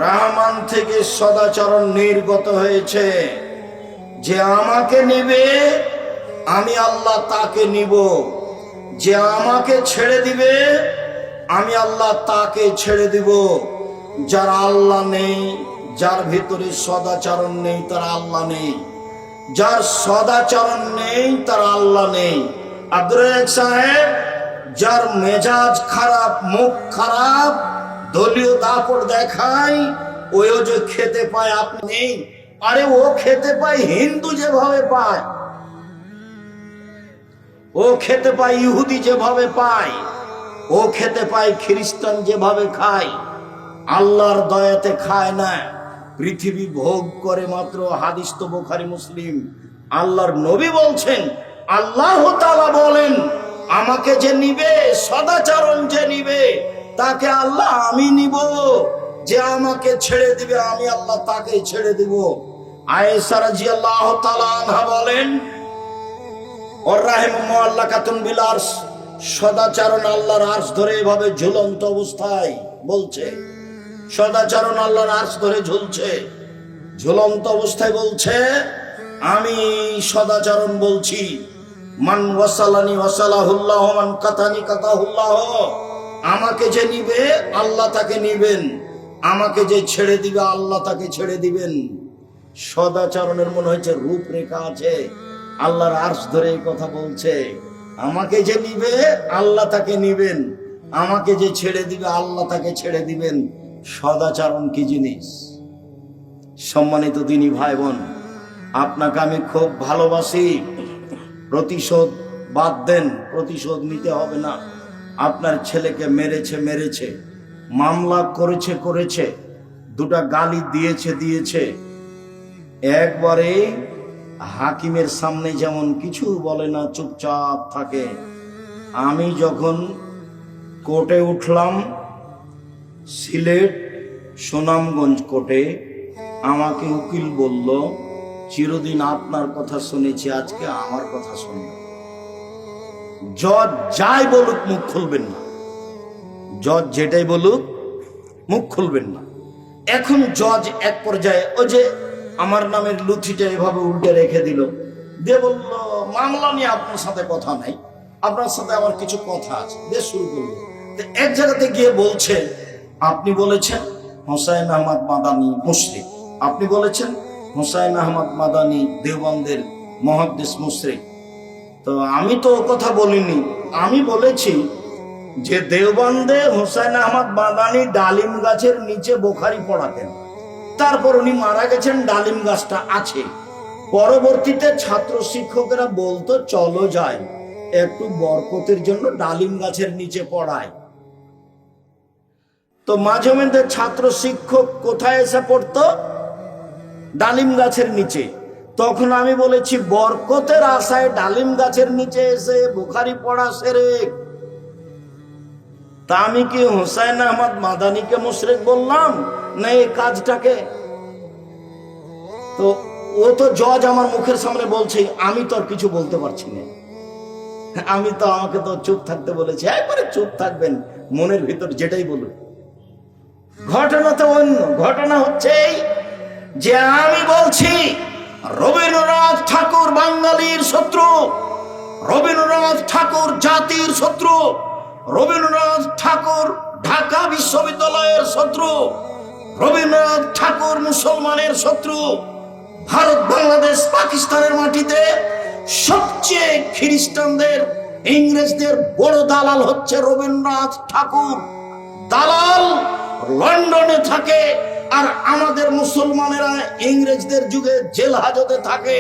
Speaker 1: রহমান থেকে সদাচরণ নির্গত হয়েছে। যে আমাকে নিবে আমি আল্লাহ তাকে নিব, যে আমাকে ছেড়ে দিবে আমি আল্লাহ তাকে ছেড়ে দিব। যার আল্লাহ নেই, যার ভিতরে সদাচরণ নেই, তার আল্লাহ নেই। যার সদাচরণ নেই, তার আল্লাহ নেই। আব্দুর রাজ্জাক সাহেব, যার মেজাজ খারাপ, মুখ খারাপ, দলীয় দাপট দেখায়, ওইও যে খেতে পায় আপনি নেই। আরে ও খেতে পায় হিন্দু যেভাবে পায়, ও খেতে পায় ইহুদি যেভাবে পায়, ও খেতে পায় খ্রিস্টান যেভাবে খায়। আল্লাহর দয়াতে খায় না, পৃথিবী ভোগ করে মাত্র। হাদিস তো বুখারী মুসলিম। আল্লাহর নবী বলছেন, আল্লাহ তাআলা বলেন, আমাকে যে নিবে, সদাচরণ যে নিবে, তাকে আল্লাহ আমি নিব। যে আমাকে ছেড়ে দিবে আমি আল্লাহ তাকে ছেড়ে দিব। আয়েশা রাদিয়াল্লাহু তাআলা আনহা বলেন, ওর রাহিমু মুআল্লাকাতুন বিল আরশ, সদাচরণ আল্লাহর আরশ ধরে এভাবে ঝুলন্ত অবস্থায় বলছে। সদাচরণ আল্লাহর আরশ ধরে ঝুলছে, ঝুলন্ত অবস্থায় বলছে, আমি সদাচরণ বলছি, মান ওয়াসালানি ওয়াসালাহুল্লাহ, মান কাতানি কাতাহুল্লাহ। আমাকে যে নিবে আল্লাহ তাকে নিবেন, আমাকে যে ছেড়ে দিবে আল্লাহ তাকে ছেড়ে দিবেন। সদাচরণের মনে হচ্ছে রূপরেখা আছে। আল্লাহর আরশ ধরে এই কথা বলছে, আমাকে যে নিবে আল্লাহ তাকে নিবেন, আমাকে যে ছেড়ে দিবে আল্লাহ তাকে ছেড়ে দিবেন। সদাচরণ কি জিনিস? সম্মানিত দিনী ভাই বোন, আপনাকে আমি খুব ভালোবাসি। প্রতিশোধ বাদ দেন, প্রতিশোধ নিতে হবে না। আপনার ছেলেকে মেরেছে, মামলা করেছে, দুটা গালি দিয়েছে। একবারে হাকিমের সামনে যেমন কিছু বলে না, চুপচাপ থাকে। আমি যখন কোর্টে উঠলাম, সিলেট সুনামগঞ্জ কোর্টে, আমাকে উকিল বলল, চিরদিন আপনার কথা শুনেছি, আজকে আমার কথা শুনবেন। জজ যাই বলুক মুখ খুলবেন না, জজ যেটাই বলুক মুখ খুলবেন না। এখন জজ এক পর্যায়ে ওই যে আমার নামের লুচিটা এভাবে উল্টে রেখে দিল, দিয়ে বলল, মামলা নিয়ে আপনার সাথে কথা নাই, আপনার সাথে আমার কিছু কথা আছে, দিয়ে শুরু করলো। এক জায়গাতে গিয়ে বলছে, আপনি বলেছেন হোসাইন আহমদ মাদানী মুশরিক, আপনি বলেছেন হোসাইন আহমদ মাদানী দেওবন্দের মুহাদ্দিস মুশরিক। তো আমি তো ও কথা বলিনি, আমি বলেছি যে দেওবন্দে হোসাইন আহমদ মাদানী ডালিম গাছের নিচে বুখারী পড়াতেন, তারপর উনি মারা গেছেন, ডালিম গাছটা আছে। পরবর্তীতে ছাত্র শিক্ষকেরা বলতো, চলো যাই একটু বরকতের জন্য ডালিম গাছের নিচে পড়ায়। তো মাঝে মধ্যে ছাত্র শিক্ষক কোথায় এসে পড়তো? ডালিম গাছের নিচে। তখন আমি বলেছি, বরকতের আশায় ডালিম গাছের নিচে এসে বুখারী পড়া শিরক। তা আমি কি হোসাইন আহমদ মাদানীকে মুশরিক বললাম না এই কাজটাকে? তো ও তো জজ আমার মুখের সামনে বলছে, আমি তো আর কিছু বলতে পারছি না। আমি তো, আমাকে তো চুপ থাকতে বলেছে। একবারে চুপ থাকবেন, মনের ভিতর যেটাই বলুন। ঘটনা তো অন্য। ঘটনা হচ্ছে যে আমি বলছি রবীন্দ্রনাথ ঠাকুর বাঙালির শত্রু, রবীন্দ্রনাথ ঠাকুর জাতির শত্রু, রবীন্দ্রনাথ ঠাকুর ঢাকা বিশ্ববিদ্যালয়ের শত্রু, রবীন্দ্রনাথ ঠাকুর মুসলমানের শত্রু। ভারত, বাংলাদেশ, পাকিস্তানের মাটিতে সবচেয়ে খ্রিস্টানদের, ইংরেজদের বড় দালাল হচ্ছে রবীন্দ্রনাথ ঠাকুর। দালাল লন্ডনে থাকে, আর আমাদের মুসলমানেরা ইংরেজদের যুগে জেল হাজতে থাকে,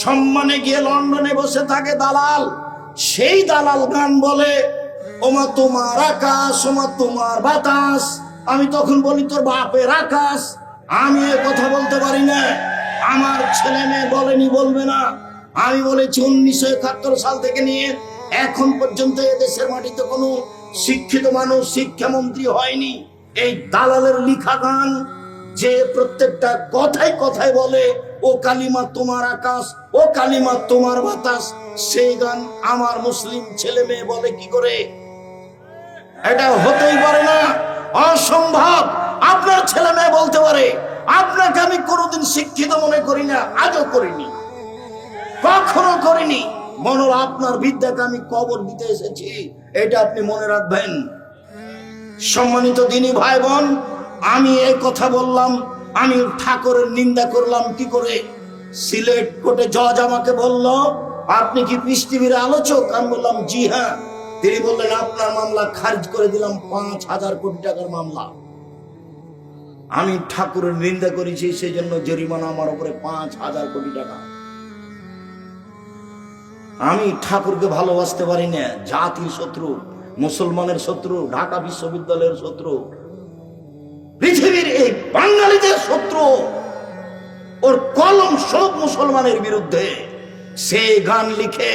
Speaker 1: সম্মানে গিয়ে লন্ডনে বসে থাকে দালাল। সেই দালাল গান বলে, ওমা তোমার আকাশ, ওমা তোমার বাতাস। আমি তখন বলি, তোর বাপের আকাশ। আমি এ কথা বলতে পারি না, আমার ছেলে মেয়ে বলেনি, বলবে না। আমি বলেছি 1971 সাল থেকে নিয়ে এখন পর্যন্ত এদেশের মাটিতে কোনো শিক্ষিত মানুষ শিক্ষামন্ত্রী হয়নি। এই দালালের লিখা গান, যে প্রত্যেকটা কথায় কথায় বলে ও কালিমা তোমার আকাশ, ও কালিমা তোমার বাতাস, সেই গান আমার মুসলিম ছেলে মেয়ে বলে কি করে? এটা হতেই পারে না, অসম্ভব। আপনার ছেলে মেয়ে বলতে পারে। আপনাকে আমি কোনোদিন শিক্ষিত মনে করি না, আজও করিনি, কখনো করিনি। মনে আপনার বিদ্যাকে আমি কবর দিতে এসেছি, এটা আপনি মনে রাখবেন। সম্মানিত দিনী ভাই বোন, আমি এই কথা বললাম, আমি ঠাকুরের নিন্দা করলাম কি করে? সিলেট কোর্টে জজ আমাকে বলল, আপনি কি পিস টিভির আলোচক? আমি বললাম জি হ্যাঁ। তিনি বললেন, আপনার মামলা খারিজ করে দিলাম, 5,000 কোটি টাকার মামলা। আমি ঠাকুরের নিন্দা করেছি, সেই জন্য জরিমানা আমার উপরে 5,000 কোটি টাকা। আমি ঠাকুরকে ভালোবাসতে পারি না। জাতির শত্রু, মুসলমানের শত্রু, ঢাকা বিশ্ববিদ্যালয়ের শত্রু, পৃথিবীর এই বাঙালিদের শত্রু। ওর কলম সব মুসলমানের বিরুদ্ধে। সে গান লিখে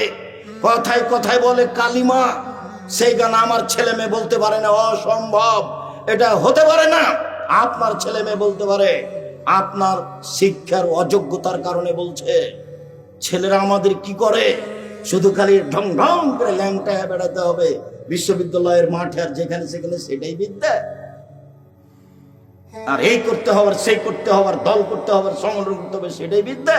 Speaker 1: কথায় কথায় বলে কালিমা, সেই গান আমার ছেলে মেয়ে বলতে পারে না, অসম্ভব, এটা হতে পারে না। আপনার ছেলে মেয়ে বলতে পারে, আপনার শিক্ষার অযোগ্যতার কারণে বলছে। ছেলেরা আমাদের কি করে? শুধু খালি ঢং ঢং করে ল্যাংটায় বেড়াতে হবে বিশ্ববিদ্যালয়ের মাঠে, আর যেখানে সেখানে সেটাই বিদ্যা। আর এই করতে হবে, সেই করতে হবে, দল করতে হবে, সংগঠন করতে হবে, সেটাই বিদ্যা।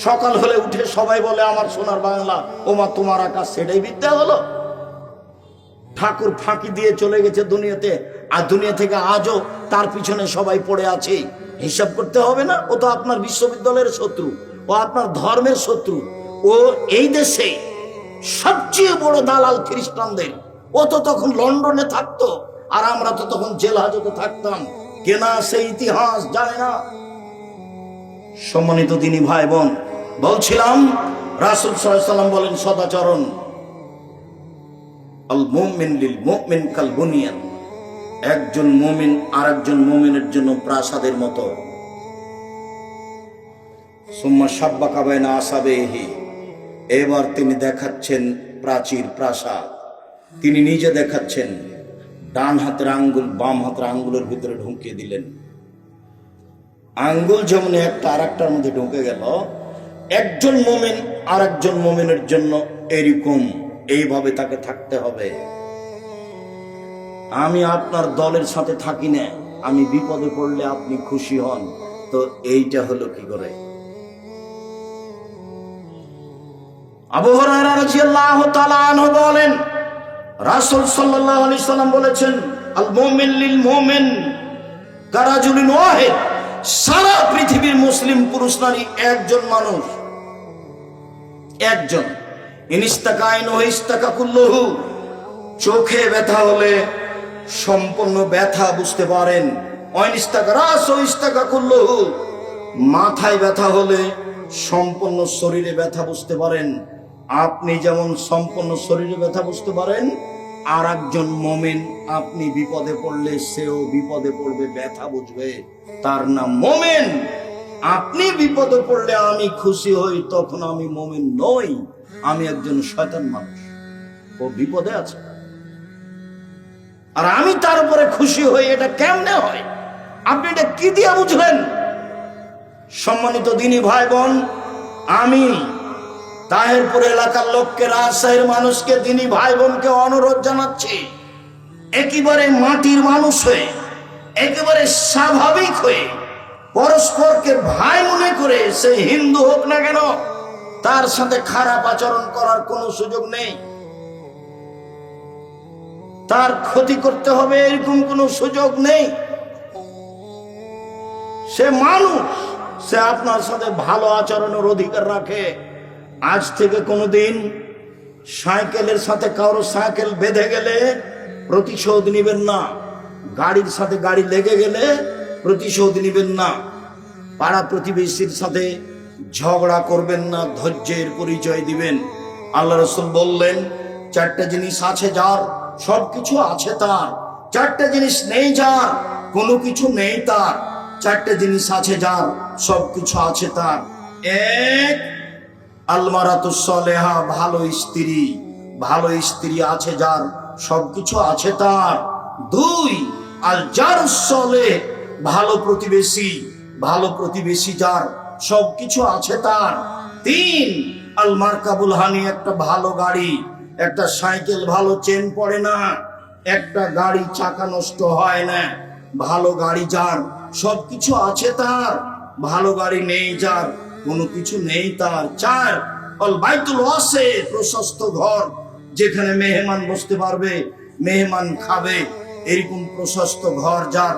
Speaker 1: সকাল হলে উঠে সবাই বলে আমার সোনার বাংলা, ওমা তোমার আকাশ, সেটাই বিদ্যা হলো। ঠাকুর ফাঁকি দিয়ে চলে গেছে দুনিয়াতে, আর দুনিয়া থেকে আজও তার পিছনে সবাই পড়ে আছে। হিসাব করতে হবে না? ও তো আপনার বিশ্ববিদ্যালয়ের শত্রু, ও আপনার ধর্মের শত্রু, ও এই দেশে সবচেয়ে বড় দালাল খ্রিস্টানদের। ও তো তখন লন্ডনে থাকতো, আর আমরা তো তখন জেল হাজতে থাকতাম। কেনা সেই ইতিহাস জানে না। সম্মানিত দিনী ভাই বোন, বলছিলাম রাসূল সাল্লাল্লাহু আলাইহি ওয়াসাল্লাম বলেন সদাচরণ, আল মুমিন লিল মুমিন কাল বুনিয়ান। একজন মুমিন আরেকজন মুমিনের জন্য প্রাসাদের মতো। সুম্মা শাব্বাকা বাইনা আসাবিহি। এবার তিনি দেখাচ্ছেন প্রাচীর, প্রাসাদ। তিনি নিজে দেখাচ্ছেন, ডান হাতের আঙ্গুল বাম হাতের আঙ্গুলের ভিতরে ঢুকিয়ে দিলেন। আঙ্গুল যেমন একটা আরেকটার মধ্যে ঢুকে গেল, একজন মুমিন আরেকজন মুমিনের জন্য এরকম এইভাবে তাকে থাকতে হবে। আমি আপনার দলের সাথে থাকি না, আমি বিপদে পড়লে আপনি খুশি হন, তো এইটা হলো কি করে? আবু হুরায়রা রাদিয়াল্লাহু তাআলা আনহু বলেন, রাসূল সাল্লাল্লাহু আলাইহি সাল্লাম বলেছেন, আল মুমিন লিল মুমিন কারাজুলিন ওয়াহিদ। সারা পৃথিবীর মুসলিম পুরুষ নারী একজন মানুষ, একজন। ইনিস্তাকাইনু ইস্তাকা কুল্লুহু। চোখে ব্যথা হলে সম্পূর্ণ ব্যথা বুঝতে পারেন। অনিস্তাকা রাসু ইস্তাকা কুল্লুহু। মাথায় ব্যথা হলে সম্পূর্ণ শরীরে ব্যথা বুঝতে পারেন। আপনি যেমন সম্পূর্ণ শরীরে ব্যথা বুঝতে পারেন, আর একজন মুমিন আপনি বিপদে পড়লে সেও বিপদে পড়বে, ব্যথা বুঝবে, তার নাম মুমিন। আপনি বিপদে পড়লে আমি খুশি হই, তখন আমি মুমিন নই, আমি একজন শয়তান মানুষ। ও বিপদে আছে আর আমি তার উপরে খুশি হই, এটা কেমনে হয়? আপনি এটা কি দিয়া বুঝলেন? সম্মানিত দিনী ভাই বোন, আমি তাহেরপুর এলাকার লোককে, রাজশাহীর মানুষকে, দিনী ভাই বোনকে অনুরোধ জানাচ্ছি, একেবারে মাটির মানুষ হয়ে, একেবারে স্বাভাবিক হয়ে, পরস্পরকে ভাই মনে করে, সে হিন্দু হোক না কেন, তার সাথে খারাপ আচরণ করার কোনো সুযোগ নেই। তার ক্ষতি করতে হবে এরকম কোনো সুযোগ নেই। সে মানুষ, সে আপনার সাথে ভালো আচরণের অধিকার রাখে। আজ থেকে কোনোদিন সাইকেলের সাথে কারো সাইকেল বেঁধে গেলে প্রতিশোধ নিবেন না, গাড়ির সাথে গাড়ি লেগে গেলে প্রতিশোধ নিবেন না, পাড়া প্রতিবেশীর সাথে ঝগড়া করবেন না, ধৈর্যের পরিচয় দিবেন। আল্লাহ রাসূল বললেন, চারটা জিনিস আছে যার, সবকিছু আছে তার। চারটা জিনিস নেই যার, কোনো কিছু নেই তার। চারটা জিনিস আছে যার, সবকিছু আছে তার। এক, আলমারাতুস সালেহা, ভালো স্ত্রী। ভালো স্ত্রী আছে যার, সবকিছু আছে তার। দুই, আল জারুস সালেহ, ভালো প্রতিবেশী। ভালো প্রতিবেশী যার, সবকিছু আছে তার। তিন, আল মারকাবুল হানি, একটা ভালো গাড়ি। একটা সাইকেল ভালো চেন পড়ে না, একটা গাড়ি চাকা নষ্ট হয় না। ভালো গাড়ি যার, সবকিছু আছে তার। ভালো গাড়ি নেই যার, কোনো কিছু নেই তার। চার, আল বাইতুল ওয়াসি, প্রশস্ত ঘর, যেখানে মেহমান বসতে পারবে, মেহমান খাবে, এরকম প্রশস্ত ঘর যার,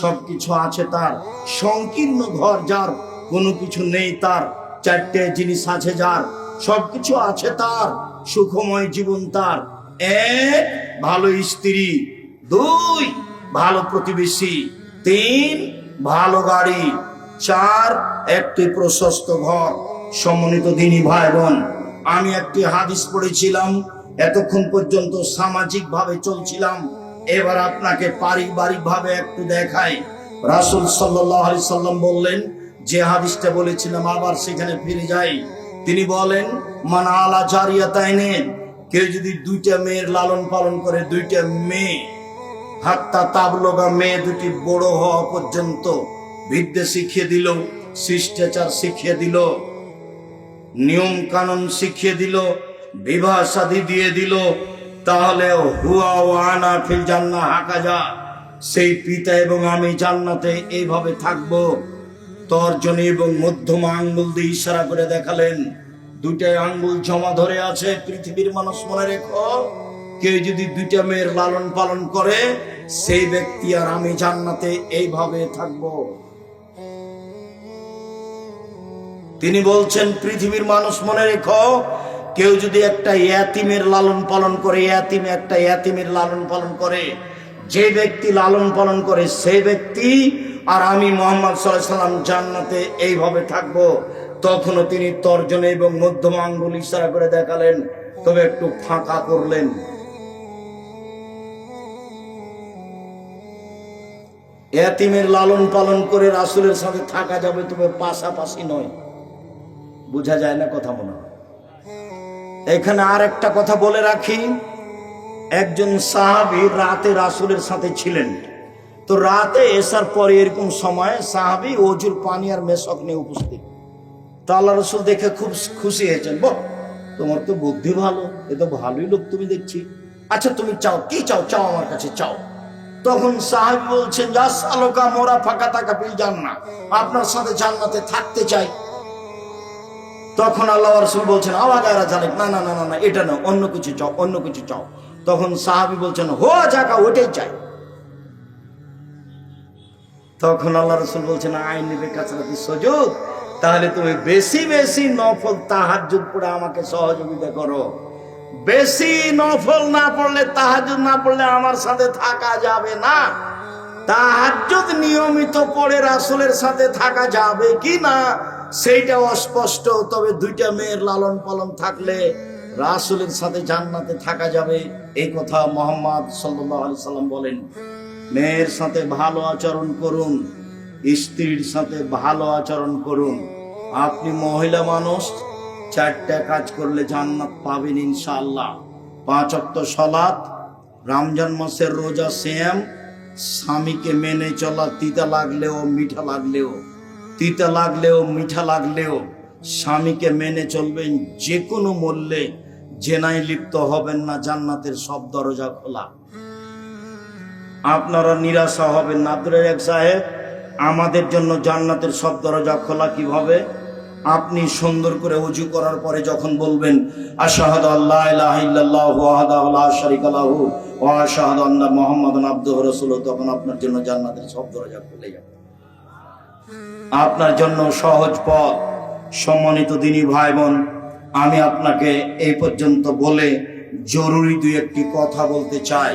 Speaker 1: সবকিছু আছে তার। সংকীর্ণ ঘর যার, কোনো কিছু নেই তার। চারটে জিনিস আছে যার, সবকিছু আছে তার। সুখময় জীবন তার। এক, ভালো স্ত্রী। দুই, ভালো প্রতিবেশী। তিন, ভালো গাড়ি। চার, একটি প্রশস্ত ঘর। সম্মানিত দিনী ভাই বোন, আমি একটি হাদিস পড়েছিলাম, এতক্ষণ পর্যন্ত সামাজিক ভাবে চলছিলাম, এবার আপনাকে পারিবারিক ভাবে একটু দেখাই। রাসূল সাল্লাল্লাহু আলাইহি সাল্লাম বললেন, যে হাদিসটা বলেছিলাম আবার সেখানে ফিরে যাই। তিনি বলেন, মান আলা জারিয়াতাইনে, কেউ যদি দুইটা মেয়ের লালন পালন করে, দুইটা মেয়ে, হাত্তা তাবলগা, মেয়ে দুটি বড় হওয়া পর্যন্ত বিদ্যা শিখিয়ে দিল, শিষ্টাচার শিখিয়ে দিল, নিয়ম কানুন শিখিয়ে দিল, বিবাহ শাদী দিয়ে দিল, তাহলে হুয়া ওয়া আনা ফিল জান্নাহ হাকাজা, সেই পিতা এবং আমি জান্নাতে এইভাবে থাকবো। তর্জনী এবং মধ্যমা আঙ্গুল দিয়ে ইশারা করে দেখালেন, দুইটাই আঙ্গুল জমা ধরে আছে। পৃথিবীর মানুষ মনে রেখো, কেউ যদি দুইটা মেয়ের লালন পালন করে, সেই ব্যক্তি আর আমি জান্নাতে এইভাবে থাকবো। তিনি বলছেন, পৃথিবীর মানুষ মনে রেখো, কেউ যদি একটা ইয়াতিমের লালন পালন করে, একটা ইয়াতিমের লালন পালন করে, যে ব্যক্তি লালন পালন করে সেই ব্যক্তি আর আমি মুহাম্মদ সাল্লাল্লাহু আলাইহি সাল্লাম জান্নাতে এইভাবে থাকবো। তখনও তিনি তর্জনী এবং মধ্যম আঙ্গুল ইশারা করে দেখালেন, তবে একটু ফাঁকা করলেন। ইয়াতিমের লালন পালন করে রাসূলের সাথে থাকা যাবে, তবে পাশাপাশি নয়। বোঝা যায় না কথা মনে হয়? এখানে আর একটা কথা বলে রাখি, একজন সাহাবী রাতে রাসূলের সাথে ছিলেন। তো রাতে এসার পরে এরকম সময় সাহাবী ওজুর পানি আর মেশক নিয়ে উপস্থিত। তো আল্লাহ রাসূল দেখে খুব খুশি হয়েছেন, বাহ, তোমার তো বুদ্ধি ভালো, এ তো ভালোই লোক তুমি দেখছি। আচ্ছা তুমি চাও, কি চাও? চাও আমার কাছে চাও। তখন সাহাবী বলছেন, জাসালুকা মোরা ফাকাতাকা ফিল জান্নাহ, আপনার সাথে জান্নাতে থাকতে চাই। তখন আল্লাহ রাসূল বলছেন, আওয়াগারা জানেক, না না না না না, এটা না, অন্য কিছু চাও, অন্য কিছু চাও। তখন সাহাবী বলছেন, হোয়া জাকা, ওটাই চাই। তখন আল্লাহ রাসূল বলছেন, আইন নিবে কাছাকাছি সুজুদ, তাহলে তুমি বেশি বেশি নফল তাহাজ্জুদ পড়ে আমাকে সহযোগিতা করো। বেশি নফল না পড়লে, তাহাজ্জুদ না পড়লে আমার সাথে থাকা যাবে না। তাহাজ্জুদ নিয়মিত পড়ে রাসূলের সাথে থাকা যাবে কি না সেইটা অস্পষ্ট, তবে দুইটা মেয়ের লালন পালন থাকলে রাসূলের সাথে জান্নাতে থাকা যাবে, এই কথা মুহাম্মদ সাল্লাল্লাহু আলাইহি সাল্লাম বলেন। মেয়ের সাথে ভালো আচরণ করুন, স্ত্রীর সাথে ভালো আচরণ করুন। আপনি মহিলা মানুষ, চারটা কাজ করলে জান্নাত পাবেন ইনশাআল্লাহ। 5 ওয়াক্ত সালাত, রমজান মাসের রোজা, সিয়াম, স্বামীকে মেনে চলা, তিতা লাগলেও মিঠা লাগলেও, তিতা লাগলেও মিঠা লাগলেও স্বামীকে মেনে চলবেন, যে কোনো মূল্যে জেনায় লিপ্ত হবেন না। জান্নাতের সব দরজা খোলা। আপনারা নিরাশা হবেন না। আব্দুর রাজ্জাক সাহেব, আমাদের জন্য জান্নাতের সব দরজা খোলা কিভাবে? আপনি সুন্দর করে ওযু করার পরে যখন বলবেন আশহাদু আল্লা ইলাহা ইল্লাল্লাহু ওয়াহদাহু লা শারীকা লাহু ওয়া আশহাদু আন্না মুহাম্মাদান আবদুহু ওয়া রাসূলুহু, তখন আপনার জন্য জান্নাতের সব দরজা খুলে যাবে। আপনার জন্য সহজ পথ। সম্মানিত দিনী ভাই বোন, আমি আপনাকে এই পর্যন্ত বলে জরুরি দুই একটি কথা বলতে চাই।